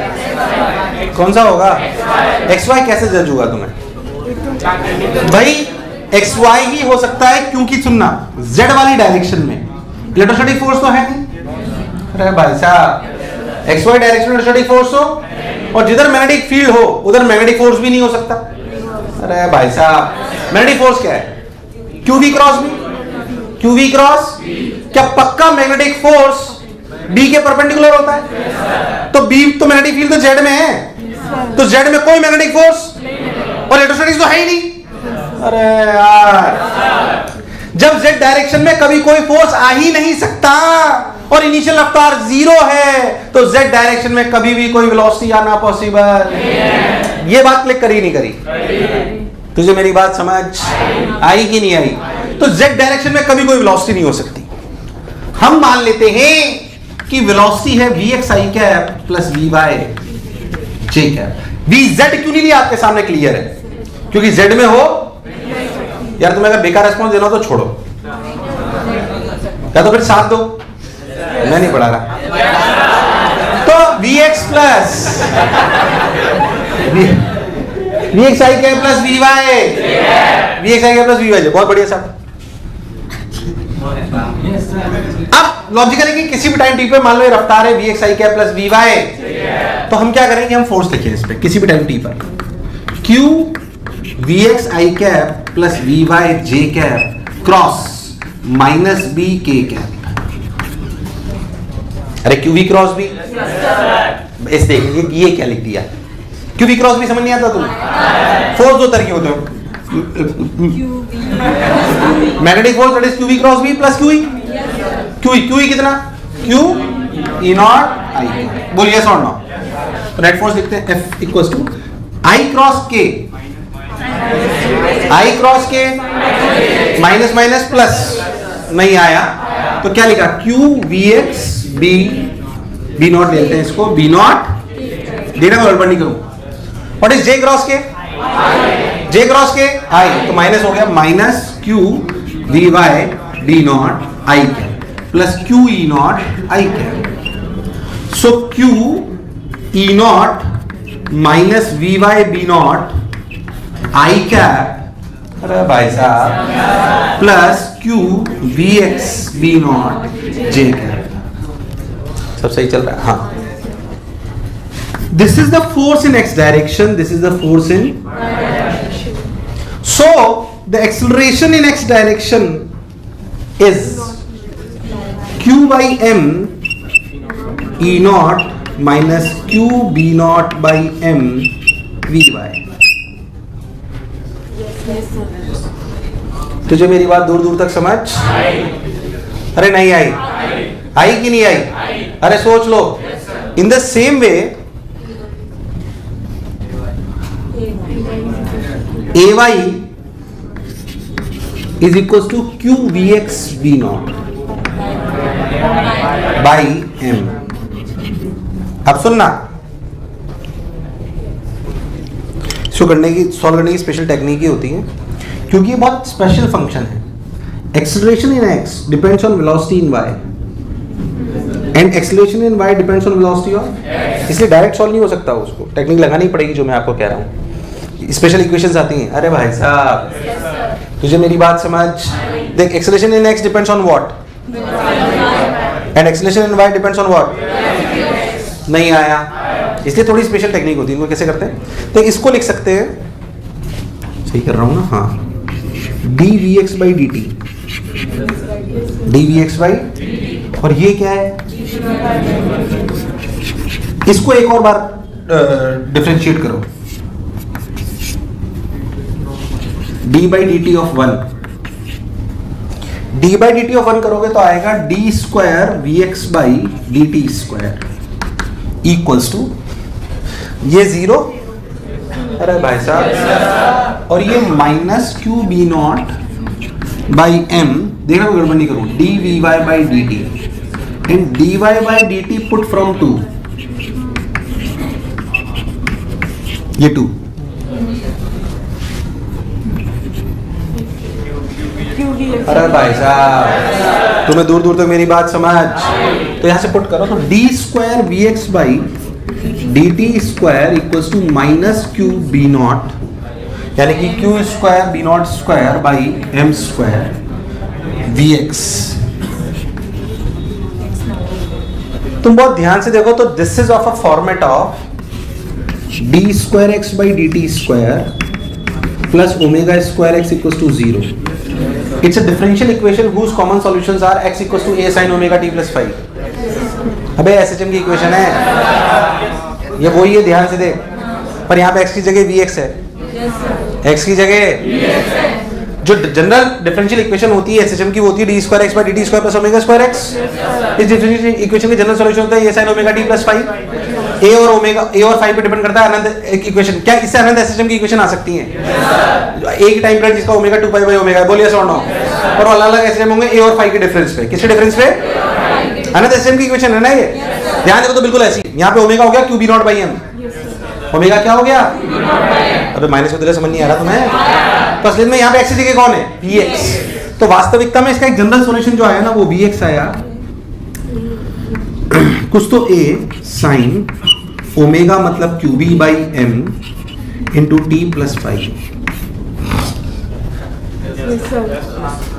A: कौन सा होगा? XY कैसे जज होगा तुम्हें? भाई एक्स वाई ही हो सकता है, क्योंकि सुनना जेड वाली डायरेक्शन में इलेक्ट्रोस्टैटिक फोर्स तो है नहीं। अरे भाई साहब एक्स वाई डायरेक्शन में इलेक्ट्रोस्टैटिक फोर्स हो और जिधर मैग्नेटिक फील्ड हो उधर मैग्नेटिक फोर्स भी नहीं हो सकता। अरे भाई साहब मैग्नेटिक फोर्स क्या है? Q V cross B. Q V cross क्या पक्का मैग्नेटिक फोर्स बी के परपेंडिकुलर होता है? तो बी तो मैग्नेटिक फील्ड तो जेड में है, तो जेड में कोई मैग्नेटिक फोर्स और इलेक्ट्रोस्टैटिक्स तो है ही नहीं। अरे यार जब जेड डायरेक्शन में कभी कोई फोर्स आ ही नहीं सकता और इनिशियल रफ्तार 0 है तो जेड डायरेक्शन में कभी भी कोई वेलोसिटी आना पॉसिबल? ये बात क्लिक करी नहीं करी? तुझे मेरी बात समझ आई कि नहीं आई? तो जेड डायरेक्शन में कभी कोई वेलोसिटी नहीं हो सकती। हम मान लेते हैं कि वेलोसिटी है vxi cap plus vy j cap. vz क्यों नहीं लिया आपके सामने? क्लियर है क्योंकि z में हो। यार तुम्हें अगर बेकार रेस्पॉन्स देना हो तो छोड़ो, या तो फिर साथ दो, मैं नहीं पढ़ा रहा। तो vx plus vxi cap plus vy, vxi cap plus vy, बहुत बढ़िया साहब। अब लॉजिकल है कि किसी भी टाइम टी पे मान लो ये रफ्तार है vxi कैप प्लस vy, तो हम क्या करेंगे? हम फोर्स लिखें इस पे किसी भी टाइम टी पर q vxi cap plus vy j cap cross minus b k cap. अरे q v क्रॉस b, इस देखिए ये क्या लिख दिया? q v क्रॉस b समझ नहीं आता तुम्हें? फोर्स दो तरह के होते हैं, magnetic force that is q v cross b plus q e। q e कितना? q e not i। बोलिए यस और नो? नेट फोर्स लिखते हैं F equals to I cross K, I cross K minus minus plus, नहीं आया तो क्या लिखा? Q Vx B, B नॉट लेते हैं इसको, B नॉट देना मैं गड़बड़ नहीं करूं। What is J cross K? J cross K I, तो माइनस हो गया minus Q Vy B not I cap plus Q E not I cap. So Q E not minus Vy B not I cap, अरे भाई साहब, plus Q Vx B not J cap. सब सही चल रहा है? हाँ। This is the force in x direction, this is the force in, so the acceleration in x direction is q by m e not minus q b not by m vy। तुझे मेरी बात दूर दूर तक समझ? अरे नहीं आई? आई कि नहीं आई? अरे सोच लो। In the same way ay is equals to q vx b naught by m। अब सुनना, सॉल्व करने की स्पेशल टेक्निक ही होती है क्योंकि ये बहुत स्पेशल फंक्शन है। Acceleration in x depends on velocity in y and acceleration in y depends on velocity of, इसलिए डायरेक्ट सॉल्व नहीं हो सकता, उसको टेक्निक लगानी पड़ेगी जो मैं आपको कह रहा हूँ। स्पेशल इक्वेशंस आती हैं। अरे भाई साहब तुझे मेरी बात समझ? देख acceleration in x depends on what and acceleration in y depends on what. नहीं आया, इसलिए थोड़ी स्पेशल टेक्निक होती है। इनको कैसे करते हैं? तो इसको लिख सकते हैं, सही कर रहा हूं ना? हाँ, dvx by dt, dvx by, और ये क्या है? इसको एक और बार डिफरेंशिएट करो, d by dt of 1, d by dt of 1 करोगे तो आएगा d square vx by dt square equals to ये 0, अरे भाई साहब, और ये minus Q B not by M, देखना गड़बड़ नहीं करूं, D V Y by D T and D Y by D T put from 2, ये 2, अरे भाई साहब तुम्हें दूर दूर तक मेरी बात समझ? तो यहां से पुट करो तो D square V X by D T square equals to minus Q B not यानी कि Q square B not square by M square V X. तुम बहुत ध्यान से देखो तो this is of a format of D square X by D T square plus omega square X equal to 0। It's a differential equation whose common solutions are x equal to a sin omega t plus 5। अबे एसएचएम की इक्वेशन है ये, वही है, ध्यान से देख। पर यहाँ पे x की जगह vx है, x की जगह जो जनरल डिफरेंशियल इक्वेशन होती है एसएचएम की, वो होती है D square X by D T square plus omega square x. इस डिफरेंशियल इक्वेशन के जनरल सॉल्यूशन होता है a sin omega t plus 5। a और ओमेगा, a और 5 पे डिपेंड करता है अनंत इक्वेशन। क्या इससे अनंत एसएचएम की इक्वेशन आ सकती है? एक टाइम पीरियड जिसका ओमेगा 2 पाई बाई ओमेगा, बोलिए सो नो। और अलग अलग एसएचएम होंगे a और 5 के डिफरेंस पे। किसके डिफरेंस पे? अनंत एसएचएम की इक्वेशन है ना ये। ध्यान देखो तो बिल्कुल ऐसी। यहाँ पे ओमेगा हो गया Q B not by M. Omega क्या हो गया? अबे माइनस में समझ नहीं आ रहा तुम्हें? तो असली में यहाँ पे एक्स की जगह कौन है? vx। तो वास्तविकता में इसका एक जनरल सॉल्यूशन जो आया ना वो vx आया। कुछ तो a sin ओमेगा मतलब Q B by M into T plus 5।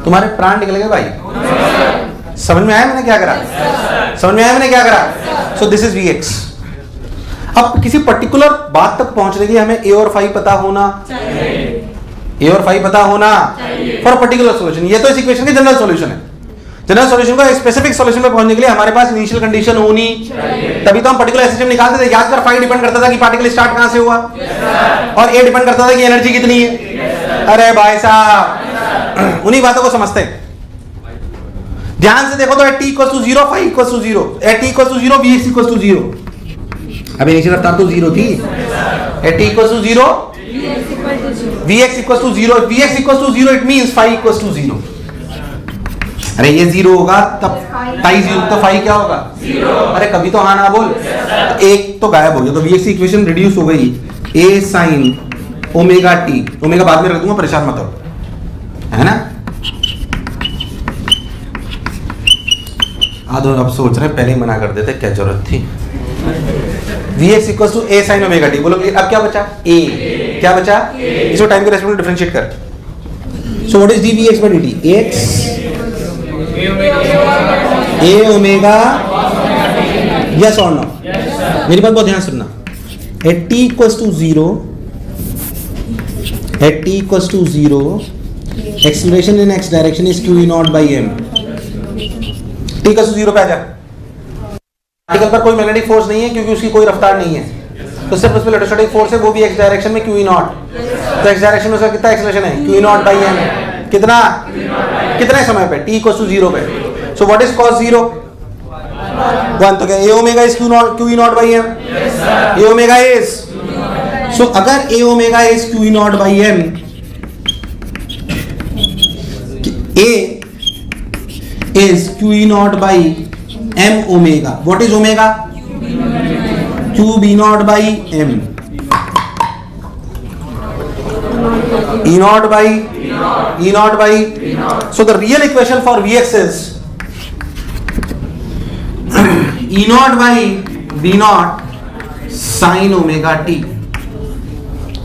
A: तुम्हारे प्राण निकल गए भाई। समझ में आया मैंने क्या करा? समझ में आया मैंने क्या करा? So this is vx। अब किसी पर्टिकुलर बात तक पहुंचने के लिए हमें a और 5 पता होना चाहिए। a और 5 पता होना फॉर पर्टिकुलर सॉल्यूशन। ये तो इस इक्वेशन के जनरल सॉल्यूशन है। जनरल सॉल्यूशन को स्पेसिफिक सॉल्यूशन पे पहुंचने के लिए हमारे पास इनिशियल कंडीशन होनी चाहिए। तभी तो हम पर्टिकुलर एसएचएम निकालते थे। याद कर, 5 डिपेंड करता था कि पार्टिकल स्टार्ट कहां से हुआ, और a डिपेंड करता था कि एनर्जी कितनी है। अरे भाई साहब, उन्हीं बातों को समझते हैं। ध्यान से देखो तो t equal to 0, 5 equal to 0, t equal to 0, vx equal to 0। अभी इनिशियल रफ्तार तो 0 थी। t equal to 0, vx equal to 0, vx equal to 0 it means 5 equal to 0। अरे ये 0 होगा तब 5 0, तो 5 क्या होगा? 0। अरे कभी तो हाँ ना बोल। तो एक तो गायब हो गया, तो vx की इक्वेशन रिड्यूस हो गई a sin omega t। Omega बाद में रख दूंगा, परेशान मत हो, है ना? अब सोच रहे पहले ही मना कर देते, क्या जरूरत थी? vx equal to a sin omega t। बोलो अब क्या बचा? a। क्या बचा? इसको टाइम के रेस्पेक्ट में डिफरेंशिएट कर। So what is dvx by dt? x a omega, yes और नो? मेरी बात बहुत ध्यान सुनना। at t equal to 0, at t equal to 0 acceleration in x direction is q not by m। t equal to 0 पे आ जा। पार्टिकल पर कोई मैग्नेटिक फोर्स नहीं है क्योंकि उसकी कोई रफ्तार नहीं है, तो सिर्फ उस पर इलेक्ट्रोस्टैटिक फोर्स है, वो भी x डायरेक्शन में q नॉट। तो x डायरेक्शन में उसका कितना एक्सीलरेशन है? q not by m। कितना? कितने समय पे? t इक्वल टू 0 पे। So what is cos 0? 1। तो क्या a omega is q not by m? a omega is, so अगर a omega is q not by m, a is q not by m omega. What is omega? q b not by m, e not by e not by. So the real equation for vx is e not by b not sin omega t।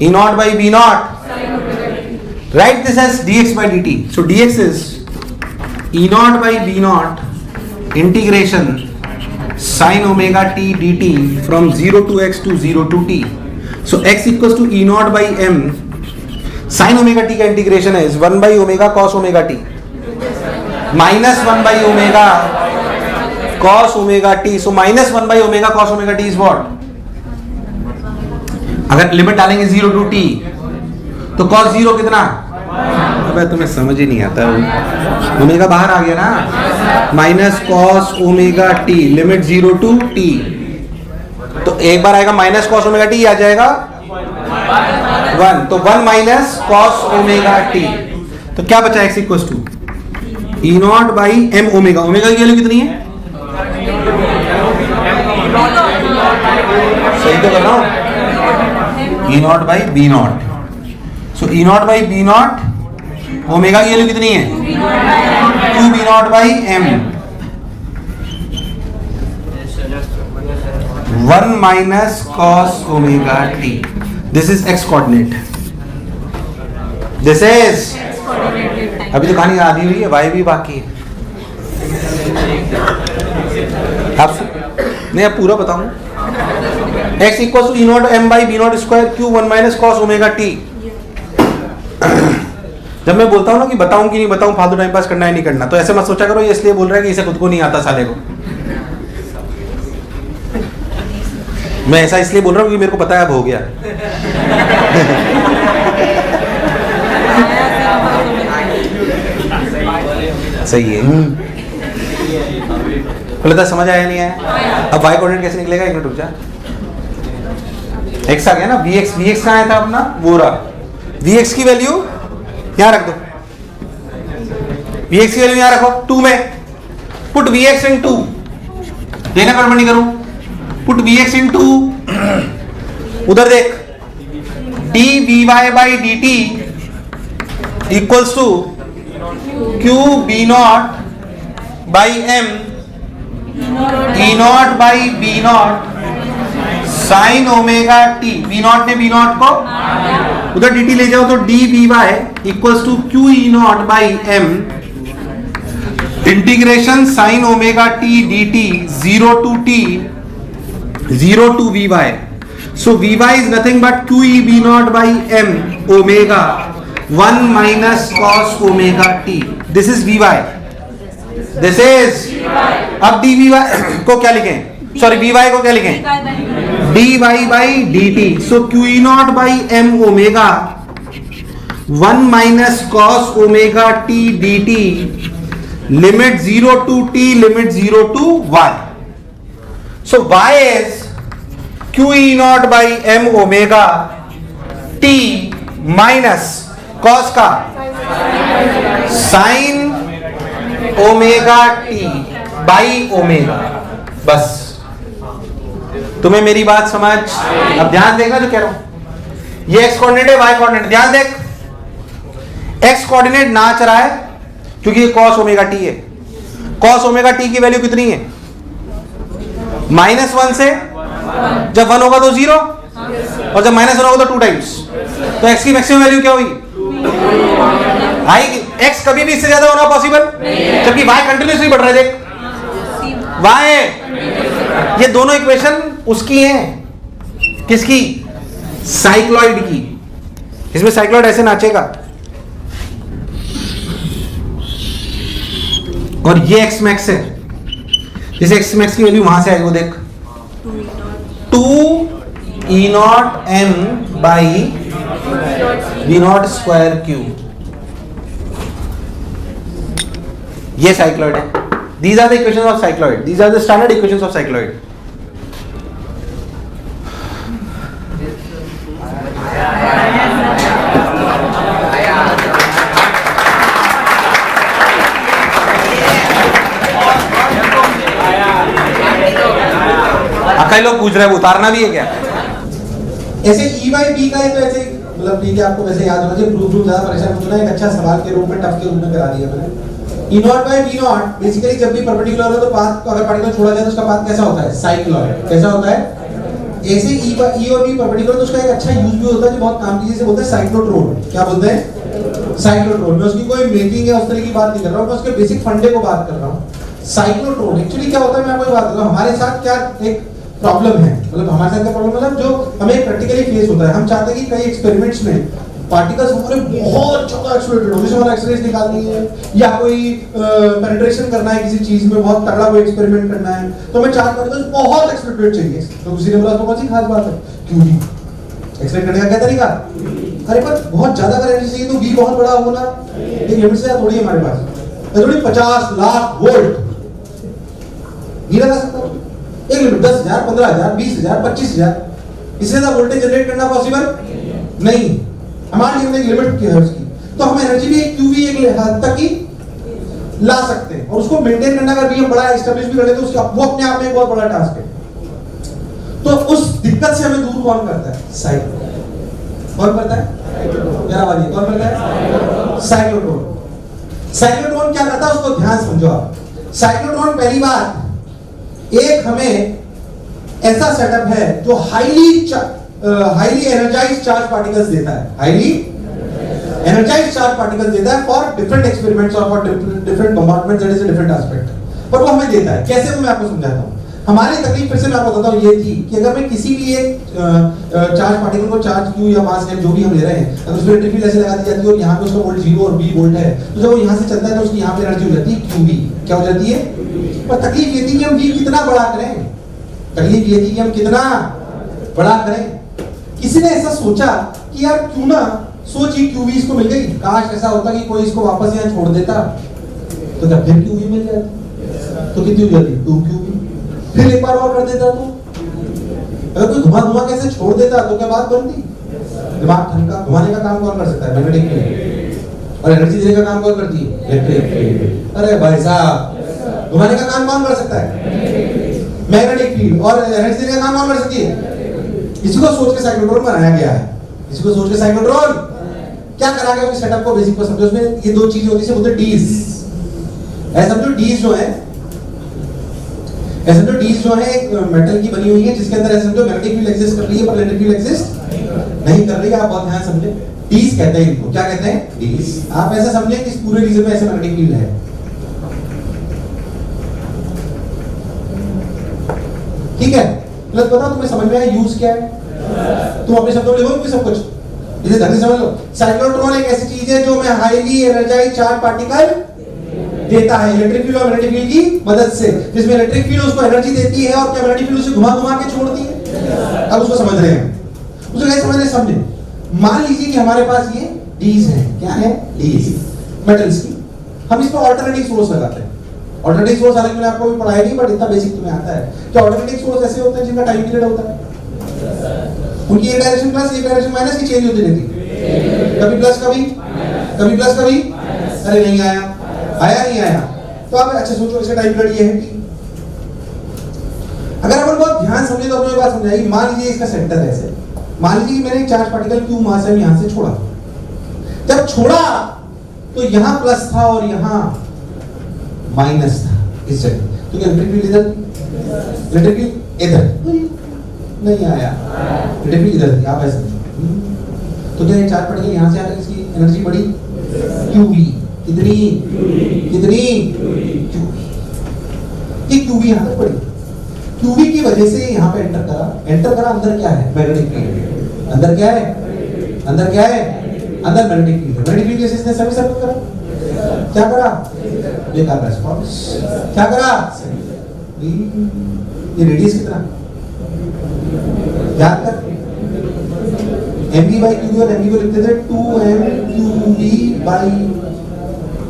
A: e not by b not, write this as dx by dt। So dx is e not by b not integration sin omega t dt from 0 to x to 0 to t। so x equals to e not by m, sin omega t का इंटीग्रेशन है 1 by omega cos omega t minus 1 by omega cos omega t। So minus 1 by omega cos omega t is what? अगर लिमिट डालेंगे 0 to t तो cos 0 कितना? अबे तुम्हें समझ ही नहीं आता, ओमेगा बाहर आ गया ना, minus cos omega t limit 0 to t। तो एक बार आएगा माइनस cos ओमेगा t, आ जाएगा 1, तो 1 माइनस cos ओमेगा t। तो क्या बचा? x equal to e not by m omega. Omega की वैल्यू कितनी है? सही तो कर रहा हूं? e not by b naught. So e not by b naught, omega की वैल्यू कितनी है? 2 b not by m। 1 minus cos omega t। This is x coordinate. This is, अभी तो कहानी आधी हुई है, वाई भी बाकी है। आप नहीं, अब पूरा बताऊं। x equal to e naught m by B not square q 1 minus cos omega t. जब मैं बोलता हूं ना कि बताऊं कि नहीं बताऊं, फालतू टाइम पास करना है नहीं करना, तो ऐसे मत सोचा करो ये इसलिए बोल रहा है कि इसे खुद को नहीं आता साले को। मैं ऐसा इसलिए बोल रहा हूं क्योंकि मेरे को पता है अब हो गया। सही है। बोले समझ आया नहीं आया? अब y कोऑर्डिनेट कैसे निकलेगा? एक मिनट रुक जा। x आ गया ना, vx कहाँ आया था अपना? वो रहा। vx की वैल्यू यहां रख दो, vx की वैल्यू यहां रखो 2 में। पुट vx इन 2, देना गड़बड़ नहीं करूं। पुट vx इन 2, उधर देख dvy by dt equals to q b not by m e not by b naught sine omega t. b naught ने b नॉट को उधर dt ले जाओ तो dvy equals to q e not by m integration sine omega t dt 0 to t 0 to vy. So vy is nothing but q e b naught by m omega 1 minus cos omega t. This is vy. This is अब dvy को क्या लिखें? सॉरी vy को क्या लिखें? dy by dt. So q e naught by m omega 1 minus cos omega t dt limit 0 to t limit 0 to y. So y is q e naught by m omega t minus cos का sin omega t by omega. बस तुम्हें मेरी बात समझ? अब ध्यान देगा जो कह रहा हूं। ये x कोऑर्डिनेट है, y कोऑर्डिनेट। ध्यान देख, x कोऑर्डिनेट नाच रहा है क्योंकि ये cos ओमेगा t है। cos ओमेगा t की वैल्यू कितनी है? -1 से, जब 1 होगा तो 0 और जब -1 होगा तो 2 टाइम्स। तो x की मैक्सिमम वैल्यू क्या हुई? x कभी भी इससे ज्यादा होना पॉसिबल, जबकि y कंटिन्यूसली बढ़ रहा है। देख y, ये दोनों इक्वेशन उसकी हैं। किसकी? साइक्लॉइड की। इसमें साइक्लॉइड ऐसे नाचेगा और ये x मैक्स है। जैसे x मैक्स की वैल्यू वहां से आएगी, वो देख 2 e not m by v not square Q. ये साइक्लॉइड है। These are the equations of cycloid. These are the standard equations of cycloid. कई लोग पूछ रहे हैं उतारना भी है क्या?
B: ऐसे ई बाई बी का तो ऐसे मतलब ठीक है, आपको वैसे याद होना चाहिए। प्रूफ ज्यादा परेशान मत होना, एक अच्छा सवाल के रूप में, टफ के रूप में करा दिया मैंने। E not by B not basically जब भी परपेंडिकुलर हो तो पाथ, अगर पार्टिकल छोड़ा जाए तो उसका पाथ कैसा होता है? साइक्लॉइड। कैसा होता है? ऐसे ई और बी परपेंडिकुलर, तो उसका एक अच्छा यूज भी होता है जो बहुत काम की, जैसे बोलते हैं साइक्लोट्रॉन। क्या बोलते हैं? साइक्लोट्रॉन। मैं उसकी कोई मेकिंग है उस तरह की बात नहीं कर रहा हूं, मैं उसके बेसिक फंडे को बात कर रहा हूं। साइक्लोट्रॉन एक्चुअली क्या होता है, मैं आपको बात कर रहा हूं। हमारे साथ क्या एक प्रॉब्लम है, मतलब हमारे साथ का प्रॉब्लम मतलब जो हमें प्रैक्टिकली फेस होता है। हम चाहते हैं कि कई एक्सपेरिमेंट्स में पार्टिकल्स हमारे बहुत ज्यादा एक्सप्लोडेड हो, जैसे हमारा एक्सरेज निकालनी है या कोई पेनिट्रेशन करना है किसी चीज में, बहुत तगड़ा कोई एक्सपेरिमेंट करना है, तो हमें चार पार्टिकल्स बहुत एक्सप्लोडेड चाहिए। तो किसी ने बोला तो कौन सी खास बात है? क्यों नहीं एक्सपेरिमेंट करने का क्या तरीका? अरे पर बहुत ज्यादा एनर्जी चाहिए तो V बहुत बड़ा होना, एक लिमिट से थोड़ी हमारे पास थोड़ी 50 लाख वोल्ट नहीं लगा सकता। एक लिमिट 10,000, 15,000, 20,000, 25,000, इससे ज्यादा वोल्टेज जनरेट करना पॉसिबल नहीं। हमारे लिए एक लिमिट है उसकी, तो हम एनर्जी भी एक QV एक हद तक ही ला सकते हैं, और उसको मेंटेन करना अगर भी हम बड़ा एस्टेब्लिश भी कर लेते तो वो अपने आप में एक बहुत बड़ा टास्क है। तो उस दिक्कत से हमें दूर कौन करता है? साइक्लोट्रॉन। कौन करता है? मेरा आवाज कौन करता है? साइक्लोट्रॉन। साइक्लोट्रॉन क्या करता है उसको ध्यान समझो आप। साइक्लोट्रॉन पहली बात एक हमें ऐसा सेटअप है जो हाईली एनर्जाइज्ड चार्ज पार्टिकल्स देता है। हाईली एनर्जाइज्ड चार्ज पार्टिकल्स देता है फॉर डिफरेंट एक्सपेरिमेंट्स और for different bombardment, that is a different aspect. पर वो हमें देता है कैसे, वो मैं आपको समझाता हूं। हमारी तकलीफ फिर से मैं आपको बताता हूं, ये थी कि अगर मैं किसी भी एक चार्ज पार्टिकल को चार्ज q या मास m जो भी हम ले रहे हैं, अगर उसमें इलेक्ट्रिक फील्ड ऐसे लगा दी जाती है और यहाँ पे उसका वोल्ट 0 और b वोल्ट है, तो जब वो यहाँ से चलता है तो उसकी यहाँ पे एनर्जी हो जाती है qv। क्या हो जाती है? पर तकलीफ ये थी कि हम v कितना बड़ा करें, तकलीफ ये थी कि हम कितना बड़ा करें। किसी ने ऐसा सोचा कि यार क्यों ना, सोचिए qv इसको मिल गई, काश ऐसा होता कि कोई इसको वापस यहाँ छोड़ देता, तो जब फिर qv मिल जाती तो कितनी हो जाती? 2qv। फिर एक बार और कर देता तो, अगर कोई घुमा घुमा कैसे छोड़ देता तो क्या बात बनती? दिमाग ठनका। घुमाने का काम कौन कर सकता है? Magnetic field. और एनर्जी देने का काम कौन करती है? Electric field. अरे भाई साहब, घुमाने का काम कौन कर सकता है? Magnetic field. और एनर्जी देने का काम कौन कर सकती है? इसी को सोच के साइक्लोट्रॉन बनाया गया है। इसी को सोच के साइक्लोट्रॉन क्या करा गया, उसके सेटअप को बेसिक को समझो। उसमें ये दो चीजें होती है, बोलते हैं डीज। ऐसा समझो डीज जो है, ऐसा तो डीज जो है एक मेटल की बनी हुई है जिसके अंदर ऐसा समझो मैग्नेटिक फील्ड एग्जिस्ट कर रही है पर इलेक्ट्रिक फील्ड एग्जिस्ट नहीं कर रही है। आप बहुत ध्यान समझे, डीज कहते हैं इनको। क्या कहते हैं? डीज। आप ऐसा समझे कि इस पूरे रीजन में ऐसे मैग्नेटिक फील्ड है, ठीक है? प्लस बताओ तुम्हें समझ में आया यूज क्या है? तुम अपने शब्दों में लिखोगे सब कुछ, इसे ढंग से समझ लो। साइक्लोट्रॉन एक ऐसी चीज है जो में हाईली एनर्जाइज्ड चार्ज पार्टिकल देता है इलेक्ट्रिक फील्ड और मैग्नेटिक फील्ड की मदद से, जिसमें इलेक्ट्रिक फील्ड उसको एनर्जी देती है और क्या मैग्नेटिक फील्ड उसे घुमा घुमा के छोड़ती है। अब उसको समझ रहे हैं, उसको कैसे समझ रहे? समझे। मान लीजिए कि हमारे पास ये डीज है, क्या है? डीज, मेटल्स की। हम इस पर अल्टरनेटिव सोर्स लगाते हैं। अल्टरनेटिव सोर्स हालांकि मैंने आपको भी पढ़ाया नहीं, बट इतना बेसिक तुम्हें आता है कि अल्टरनेटिव सोर्स ऐसे होते हैं जिनका टाइम पीरियड होता है, उनकी एक डायरेक्शन प्लस एक डायरेक्शन माइनस की चेंज होती रहती है, कभी प्लस कभी प्लस कभी। अरे नहीं आया, आया नहीं आया, तो आप अच्छा सोचो इसका टाइम पीरियड ये है कि अगर अपन बहुत ध्यान समझे तो अपने बात समझाएगी। मान लीजिए इसका सेंटर है ऐसे, मान लीजिए कि मैंने एक चार्ज पार्टिकल q मास है यहां से छोड़ा, जब छोड़ा तो यहां प्लस था और यहां माइनस था इस जगह, तो क्या इलेक्ट्रिक फील्ड इधर, इलेक्ट्रिक फील्ड इधर नहीं आया, इलेक्ट्रिक फील्ड इधर थी। आप ऐसे तो क्या ये चार्ज पार्टिकल यहां से आकर इसकी एनर्जी बढ़ी qv, कितनी कितनी qv, ये qv यहां तक बढ़ी। qv की वजह से यहां पे एंटर करा, अंदर क्या है? Magnetic field. अंदर क्या है? अंदर क्या है? अंदर मैग्नेटिक फील्ड। मैग्नेटिक फील्ड जैसे इसने सभी सर्कल करा, क्या करा? बेकार रेस्पॉन्स। क्या करा? ये रेडियस कितना याद कर, mv by qv, और mv को लिखते थे 2mqv by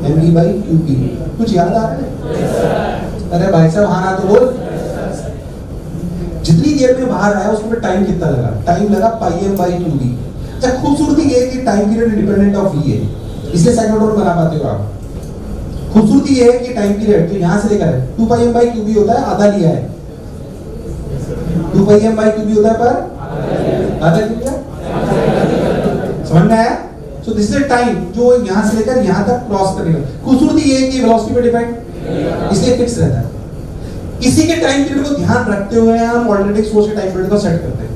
B: mv by qv। कुछ याद आ रहा है? अरे भाई साहब हाँ ना तो बोल। जितनी देर में बाहर आया उसमें टाइम कितना लगा? टाइम लगा पाई m by 2v। अच्छा, खूबसूरती ये है कि time period independent of v है, इसलिए साइक्लोट्रॉन बना पाते हो आप। खूबसूरती ये है कि टाइम पीरियड तो यहां से लेकर 2 पाई m by qv होता है, आधा लिया है। 2 पाई m by qv होता है पर आधा लिया, समझ में आया? सो दिस इज टाइम जो यहां से लेकर यहां तक क्रॉस करेगा। खूबसूरती ये है कि वेलोसिटी पे डिपेंड, इसलिए फिक्स रहता है। इसी के टाइम पीरियड को ध्यान रखते हुए हम ऑल्टरनेटिव सोर्स के टाइम पीरियड को सेट करते हैं।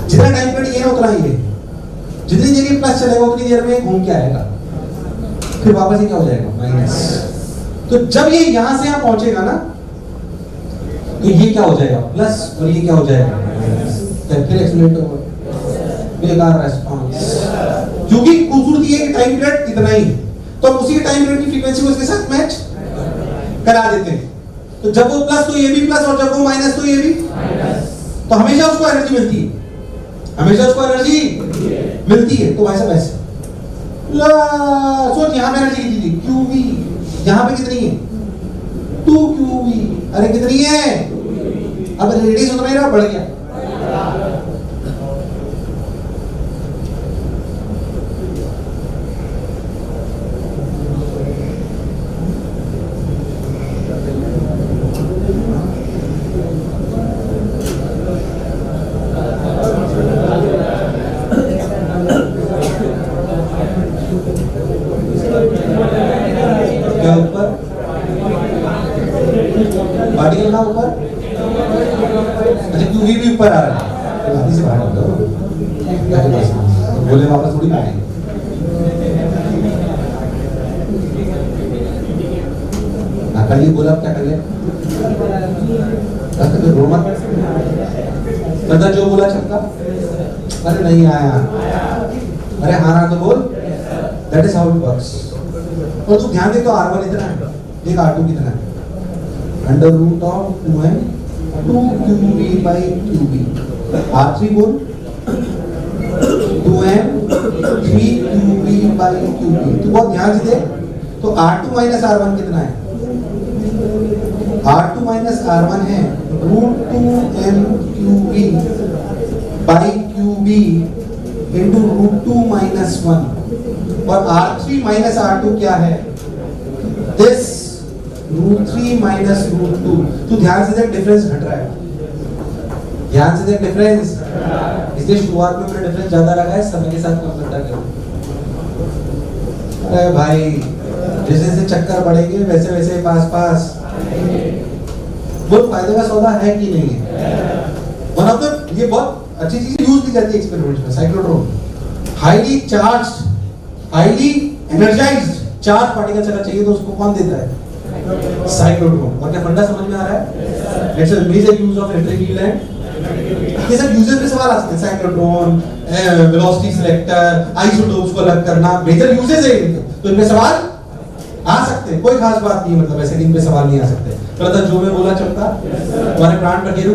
B: जितना टाइम पीरियड ये है उतना ही है, जितनी देर ये प्लस चलेगा उतनी देर में घूम के आएगा, फिर वापस ये क्या हो जाएगा? माइनस। तो जब ये यहां से यहां पहुंचेगा ना तो ये क्या हो जाएगा? प्लस, और ये क्या हो जाएगा? माइनस। फिर एक्सीलरेट होगा, बेकार रेस्पॉन्स। क्योंकि खूबसूरती है कि टाइम पीरियड इतना ही, तो हम उसी टाइम पीरियड की फ्रीक्वेंसी को इसके साथ मैच करा देते हैं। तो जब वो प्लस तो ये भी प्लस, और जब वो माइनस तो ये भी माइनस, तो हमेशा उसको एनर्जी मिलती है, हमेशा उसको एनर्जी मिलती है। तो वैसे वैसे सोच, यहाँ पे एनर्जी कितनी थी? qv, यहाँ पे कितनी है? 2qv। अरे कितनी है? अब रेडियस उतना ही रहा, बढ़ गया। पार्टिकल ना ऊपर, अच्छा qv भी ऊपर आ रहा है, से बाहर बोले वापस थोड़ी आएंगे। कल ही बोला, क्या कर लिया? रो मत, दादा जो बोला चक्का, अरे नहीं आया, अरे हाँ ना तो बोल, that is how it works. और तू ध्यान दे तो R1 इतना है, देख R2 कितना है, under root of 2n 2qb by qb। R3 बोल 2n 3qb by qb। तू बहुत ध्यान से देख, तो R2 minus R1 कितना है? R2 minus R1 है root 2n qb by qb into root 2 minus 1। और R3 minus R2 क्या है? This root 3 minus root 2। तू ध्यान से देख, डिफरेंस घट रहा है, ध्यान से देख डिफरेंस। इसलिए शुरुआत में मैंने डिफरेंस ज्यादा लगा है, समय के साथ कम करता गया। अरे भाई जैसे जैसे चक्कर बढ़ेंगे वैसे वैसे पास पास। वो फायदे का सौदा है कि नहीं है? वन ऑफ द, ये बहुत अच्छी चीज यूज की जाती है एक्सपेरिमेंट में, cyclotron. Highly charged, highly energised charge particles अगर चाहिए तो उसको कौन देता है? साइक्लोट्रॉन। और क्या फंडा समझ में आ रहा है? Let's say measure use of electric field है। ये सब यूजेस पे सवाल आ सकते हैं, साइक्लोट्रॉन, वेलोसिटी सिलेक्टर, आइसोटोप्स को अलग करना, मेजर यूजेस है इनके, तो इनमें सवाल आ सकते हैं। कोई खास बात नहीं, मतलब ऐसे इन पे सवाल नहीं आ सकते। तो जो मैं बोला चलता, तुम्हारे प्राण टकेरू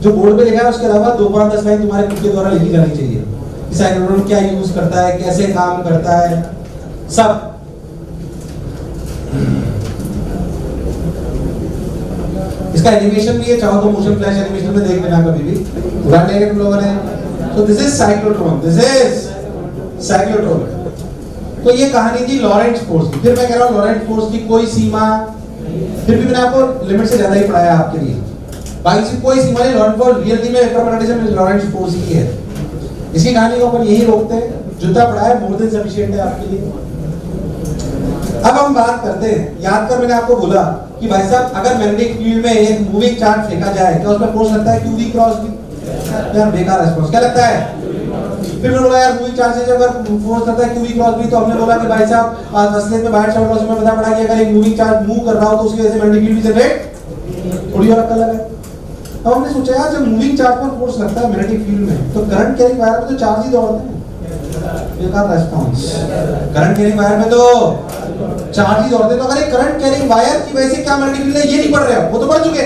B: जो बोर्ड पे लिखा है उसके अलावा 2-5-10 लाइन तुम्हारे खुद के द्वारा लिखी जानी चाहिए। साइक्लोट्रॉन क्या यूज करता है, कैसे काम करता है, सब। इसका एनिमेशन भी है, चाहो तो मोशन फ्लैश एनिमेशन में देख लेना कभी भी, उदाहरण लेंगे तुम लोगों ने। तो this is cyclotron, this is cyclotron. तो ये कहानी थी लॉरेंट्ज फोर्स की। फिर मैं कह रहा हूँ लॉरेंट्ज फोर्स की कोई सीमा, फिर भी मैंने आपको लिमिट से ज्यादा ही पढ़ाया आपके लिए। बाकी से कोई सीमा नहीं, लॉरेंट्ज फोर्स रियलिटी में इलेक्ट्रोमैग्नेटिज्म लॉरेंट्ज फोर्स ही है। इसकी कहानी को अपन यही रोकते हैं, जितना पढ़ाया मोर देन सफिशिएंट है आपके लिए। अब हम बात करते हैं, याद कर मैंने आपको बोला कि भाई साहब अगर मैग्नेटिक फील्ड में एक मूविंग चार्ज फेंका जाए तो उसमें फोर्स लगता है qv क्रॉस v। यार बेकार रिस्पांस, क्या लगता है? फिर मैंने बोला यार मूविंग चार्ज से अगर फोर्स लगता है qv क्रॉस v, तो हमने बोला कि भाई साहब असलियत में बाहर चल रहा है, उसमें पता पड़ा कि अगर एक मूविंग चार्ज मूव कर रहा हो तो उसकी वजह से मैग्नेटिक फील्ड भी जनरेट थोड़ी और अकल लगा। अब हमने सोचा यार जब मूविंग चार्ज पर फोर्स लगता है मैग्नेटिक फील्ड में, तो करंट कैरिंग वायर में तो चार्ज ही दौड़ते हैं। बेकार रिस्पांस, करंट कैरिंग वायर में तो चार्ज ही दौड़ते हैं। तो अगर एक करंट कैरिंग वायर की वजह से क्या मैग्नेटिक फील्ड है, ये नहीं पढ़ रहे हो, वो तो पढ़ चुके।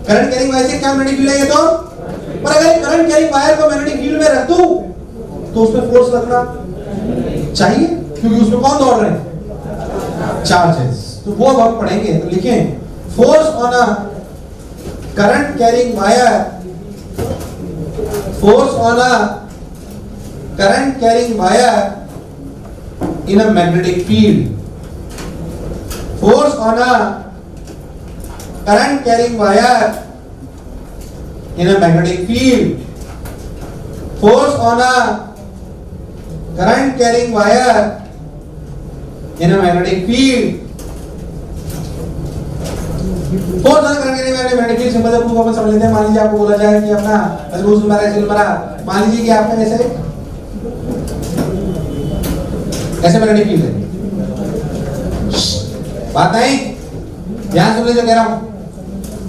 B: करंट कैरिंग वायर से क्या मैग्नेटिक फील्ड है ये तो, पर अगर एक करंट कैरिंग वायर को मैग्नेटिक फील्ड में रख दूं तो उसमें फोर्स लगना चाहिए, क्योंकि उसमें कौन दौड़ रहे हैं? चार्जेस। तो वो अब हम पढ़ेंगे। तो लिखें force on a current carrying wire, force on a current carrying wire in a magnetic field. Force on a current carrying wire in a magnetic field. Force on a current carrying wire in a magnetic field. Force on a current carrying wire in a magnetic field simple proof अपन समझ लेते हैं। मान लीजिए आपको बोला जाए कि अपना मजबूत मरा, मान लीजिए कि आपका ऐसे ऐसे मैग्नेटिक फील्ड है। बात नहीं, ध्यान सुन ले जो कह रहा हूं।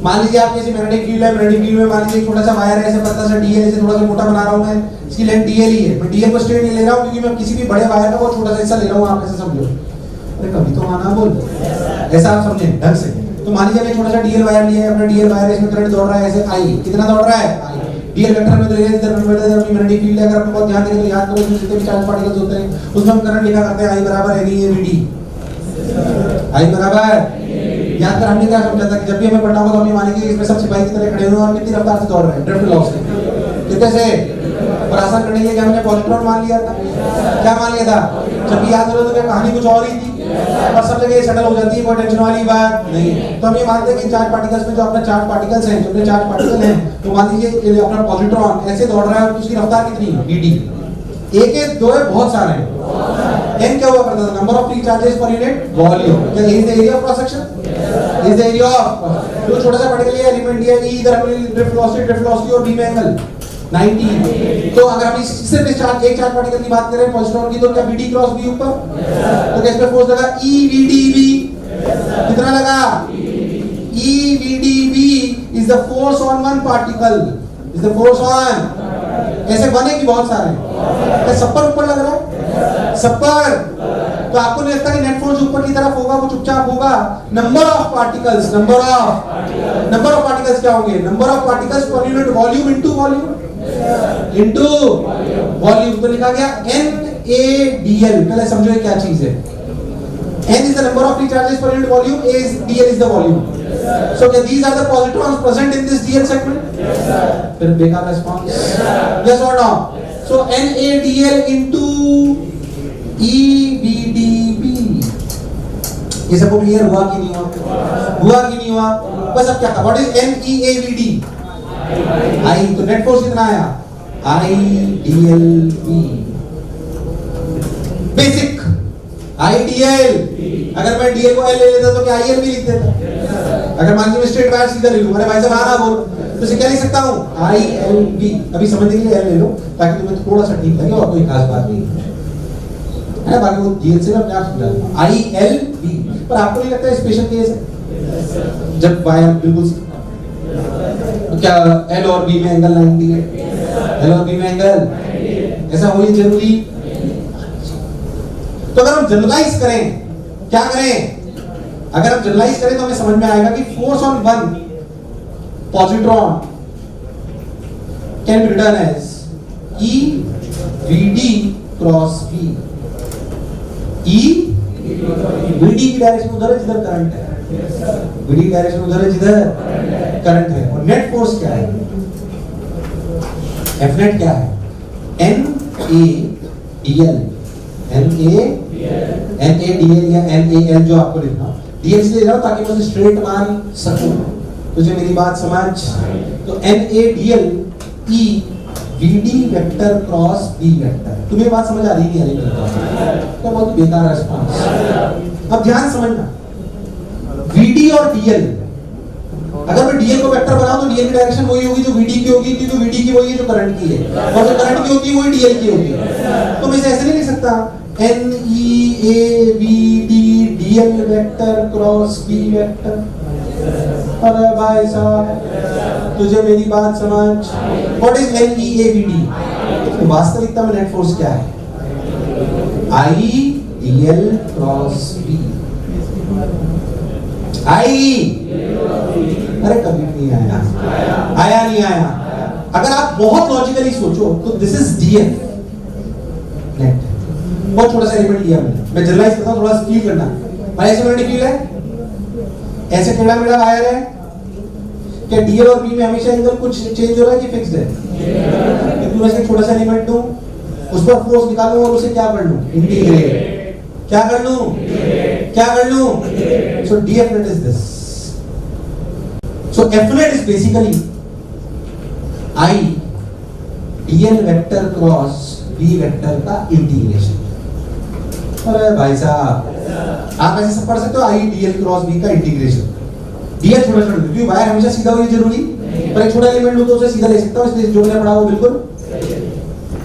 B: मान लीजिए आपके ऐसे मैग्नेटिक फील्ड है, मैग्नेटिक फील्ड में मान लीजिए छोटा सा वायर है, ऐसे पतला सा डीएल, ऐसे थोड़ा सा मोटा बना रहा हूं मैं, इसकी लेंथ डीएल ही है। मैं डीएल को स्ट्रेट नहीं ले रहा हूं क्योंकि मैं किसी भी बड़े वायर का बहुत छोटा सा हिस्सा ले रहा हूं, आप ऐसे समझो। अरे कभी तो आना बोल, ऐसा आप समझे ढंग से। तो मान लीजिए मैं छोटा सा डीएल वायर लिया है, अपना डीएल वायर इसमें करंट दौड़ रहा है ऐसे आई, कितना दौड़ रहा है आई। डीएल वेक्टर में तो इधर मैग्नेटिक फील्ड है। अगर आप बहुत ध्यान देंगे तो याद करो जितने भी चार्ज पार्टिकल्स होते हैं उसमें हम करंट लिखा करते हैं I बराबर NEAVD। I बराबर, याद कर हमने क्या समझा था कि जब भी हमें पढ़ना होगा तो हमें मानेंगे इसमें सब सिपाही की तरह खड़े हुए और कितनी रफ्तार से दौड़ रहे हैं, ड्रिफ्ट लॉस से कितने से। और आसान करने के लिए हमने पॉजिट्रॉन मान लिया था। क्या मान लिया था? जब याद करो तो क्या कहानी कुछ और ही थी, और सब जगह सेटल हो जाती है, कोई टेंशन वाली बात नहीं। तो हम ये मानते हैं कि चार्ज पार्टिकल्स में जो अपना चार्ज पार्टिकल्स हैं, जो अपने चार्ज पार्टिकल हैं, तो मान लीजिए अपना पॉजिट्रॉन ऐसे दौड़ रहा है और उसकी रफ्तार कितनी है dd। एक है, दो है, बहुत सारे हैं। n क्या हुआ करता था? Number of free charges per unit volume. क्या is the area of cross section, is the area of जो छोटा सा पार्टिकल है एलिमेंट दिया है, इधर अपनी ड्रिफ्ट वेलोसिटी और b में एंगल 90। तो अगर हम सिर्फ इस चार्ज एक चार्ज पार्टिकल की बात करें पॉजिट्रॉन की, तो क्या bd क्रॉस b ऊपर, तो किस पे फोर्स लगा? evdb। कितना लगा? EVDB is the force on one particle. Is the force on? ऐसे बने कि बहुत सारे? क्या सब पर ऊपर लग रहा है? सब पर? तो आपको नहीं लगता कि नेट फोर्स ऊपर की तरफ होगा, वो चुपचाप होगा? नंबर ऑफ पार्टिकल्स क्या होंगे? नंबर ऑफ पार्टिकल्स पर यूनिट वॉल्यूम इनटू वॉल्यूम तो लिखा गया NaDl। पहले समझो ये क्या चीज है। N is the number of free charges per unit volume, dl is the volume. So these are the positrons present in this dl segment. फिर बेकार response. Yes or no? So NaDl into EVDB। ये सबको क्लियर हुआ कि नहीं हुआ? बस अब क्या था? What is NeAVD? I तो नेट फोर्स कितना आया? IDLV। Basic IDL। अगर मैं DL को L ले लेता तो क्या IL भी लिख देता? अगर मान लीजिए स्ट्रेट वायर सीधा ले लूं, अरे भाई साहब आना बोल, तो इसे क्या लिख सकता हूं? ILV। अभी समझने के लिए L ले लो ताकि तुम्हें थोड़ा सा ठीक लगे और कोई खास बात नहीं है। बाकी वो DL से मैं अपने आप समझा दूंगा ILV। पर आपको नहीं लगता है स्पेशल केस है जब वायर बिल्कुल तो क्या L और B में एंगल 90 है? L और B में एंगल ऐसा हो ये जरूरी? तो अगर हम जनरलाइज करें, क्या करें? अगर हम जनरलाइज करें तो हमें समझ में आएगा कि force on one positron can be written as EVD cross V। VD की डायरेक्शन उधर है जिधर करंट है, VD की डायरेक्शन उधर है जिधर करंट है। और नेट फोर्स क्या है? F नेट क्या है? NaDl या NaL जो आपको लिखना DL से ले रहा हूं ताकि मैं स्ट्रेट मान सकूं। तुझे मेरी बात समझ? तो NaDl EVD vector cross B vector. तुम्हें बात समझ आ रही नहीं आ रही? तो बहुत बेकार रिस्पांस। अब ध्यान समझना, VD और DL, अगर मैं DL को वेक्टर बनाऊं तो DL की डायरेक्शन वही होगी जो VD की होगी, क्योंकि VD की वही है जो करंट की है, और जो करंट की होती है वही DL की होती है। तो मैं इसे ऐसे नहीं लिख सकता NeAVD DL vector cross B vector. अरे भाई साहब तुझे मेरी बात समझ? What is NeAVD? तो वास्तविकता में नेट फोर्स क्या है? IDL cross B। अरे कभी नहीं आया नहीं आया। अगर आप बहुत लॉजिकली सोचो तो दिस इज DL नेट। बहुत छोटा सा एलिमेंट लिया मैं जनरलाइज करता हूं, थोड़ा फील करना। भाई ऐसे मैंने फील है, ऐसे टेढ़ा मेढ़ा वायर है, क्या DL और B में हमेशा एंगल कुछ चेंज हो रहा है कि फिक्स्ड है? क्योंकि मैं इसका छोटा सा एलिमेंट दूं, उस पर फोर्स निकालूं और उसे क्या कर लूं? इंटीग्रेट। क्या कर लूं? So DF net is this. So F net is basically IDL vector cross B vector का इंटीग्रेशन। अरे भाई साहब आप ऐसे सब पढ़ सकते हो IDL क्रॉस B का इंटीग्रेशन। DL छोटा क्योंकि वायर हमेशा सीधा हो ये जरूरी, पर एक छोटा एलिमेंट लो तो उसे सीधा ले सकता हूं, इसलिए जो मैंने पढ़ा वो बिल्कुल।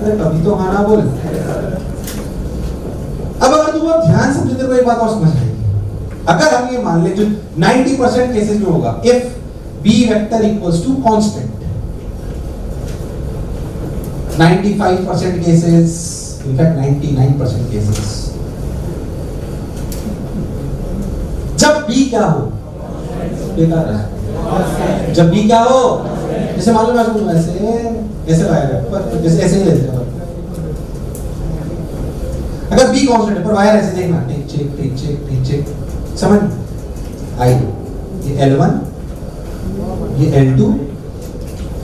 B: अरे कभी तो हाँ ना बोल। अब अगर तुम ध्यान समझे तो एक बात और समझ आएगी। अगर हम ये मान ले जो 90% केसेस में होगा, if B vector equals to constant, 95% cases, in fact 99% cases, जब B क्या हो? जब B क्या हो? जैसे मान लो मैं आपको ऐसे वायर है, पर जैसे ऐसे ही लेते हैं। अगर B कांस्टेंट है पर वायर ऐसे देखना, टिक चेक समझ? I ये L1, ये L2,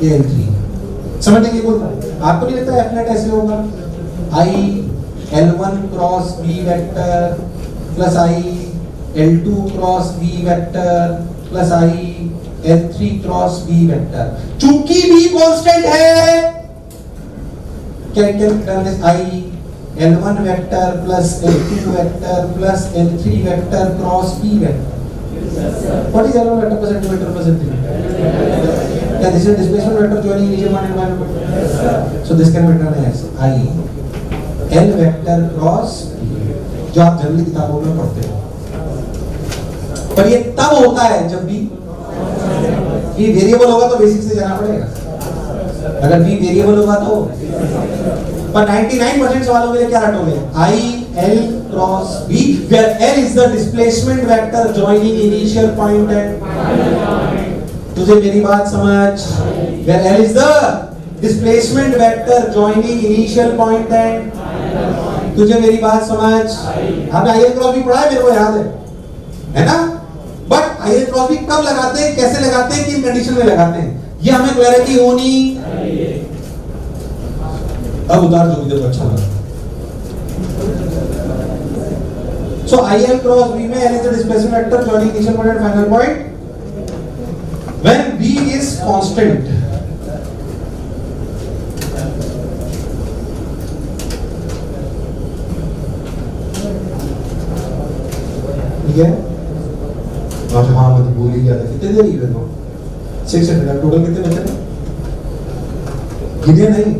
B: ये L3 समझने के लिए बोलता हूं। आपको नहीं लगता F नेट ऐसे होगा? I L1 cross B vector plus I L2 cross B vector plus I L3 cross B vector. चूंकि B कांस्टेंट है, क्या I L1 vector plus L2 vector plus L3 vector cross B vector. What is L1 vector plus L2 vector plus L3? Yeah, this is displacement vector joining initial one environment. So this can be written as I L vector cross B, जो आप जनरली किताबों में पढ़ते हो। पर ये तब होता है जब भी वेरिएबल होगा तो बेसिक से जाना पड़ेगा, अगर बी वेरिएबल होगा तो। पर 99% सवालों के लिए क्या रटोगे? I L cross B where L is the displacement vector joining initial point and तुझे मेरी बात समझ, where L is the displacement vector joining initial point and तुझे मेरी बात समझ। हमने I L क्रॉस B पढ़ा है, मेरे को याद है ना? But I L cross B कब लगाते हैं, कैसे लगाते हैं, किन कंडीशन में लगाते हैं, ये हमें क्लैरिटी होनी। अब उतार जो मुझे अच्छा लगा। So IL cross B में L is the displacement vector joining initial point and final point when B is constant। ठीक है? हाँ मैं भूल ही गया था, कितने देर इवन हो? 6 सेकंड। टोटल कितने बचे थे? गिने नहीं,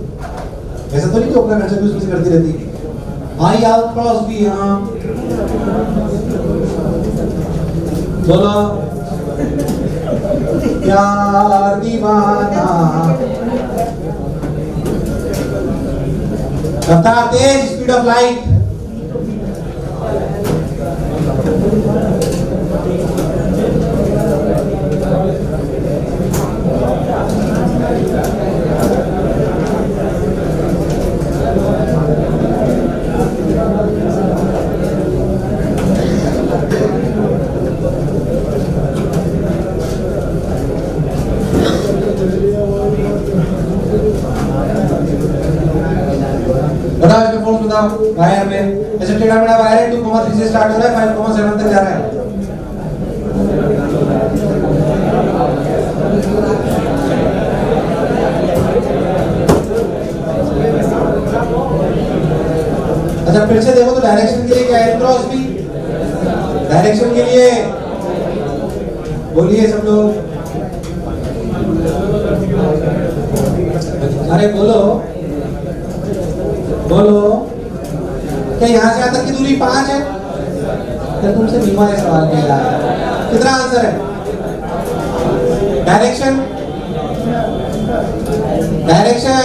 B: ऐसा तो नहीं कि अपना खर्चा भी उसमें से करती रहती है। आई आल क्रॉस बी, हाँ बोलो। प्यार दीवाना, रफ्तार तेज, स्पीड ऑफ लाइट। वायर में ऐसे टेढ़ा मेढ़ा वायर है, 2,3 से स्टार्ट हो रहा है, 5,7 तक जा रहा है। अच्छा फिर से देखो तो डायरेक्शन के लिए क्या है? Cross B. डायरेक्शन के लिए बोलिए सब लोग, अरे बोलो बोलो। क्या यहाँ से यहाँ तक की दूरी 5 है? तो तुमसे बीमा है सवाल किया, कितना आंसर है? डायरेक्शन, डायरेक्शन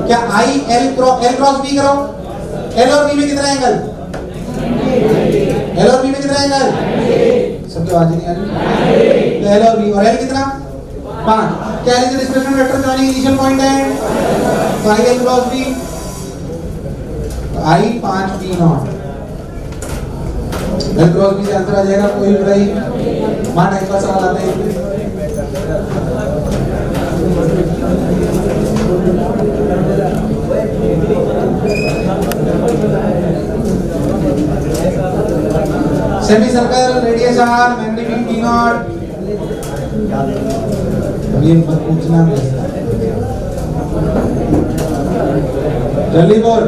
B: क्या आई एल क्रॉस बी करो, एल और बी में कितना एंगल? एल और बी में कितना एंगल? सबकी आवाज नहीं आ रही। तो एल और बी, और एल कितना? 5। क्या है displacement vector joining initial point है? I L cross B, I 5 B not. L cross B से आंसर आ जाएगा, कोई बुराई मान टाइप का सवाल आते हैं। Semi circle radius R magnitude B not. ये मत पूछना, जल्दी बोल।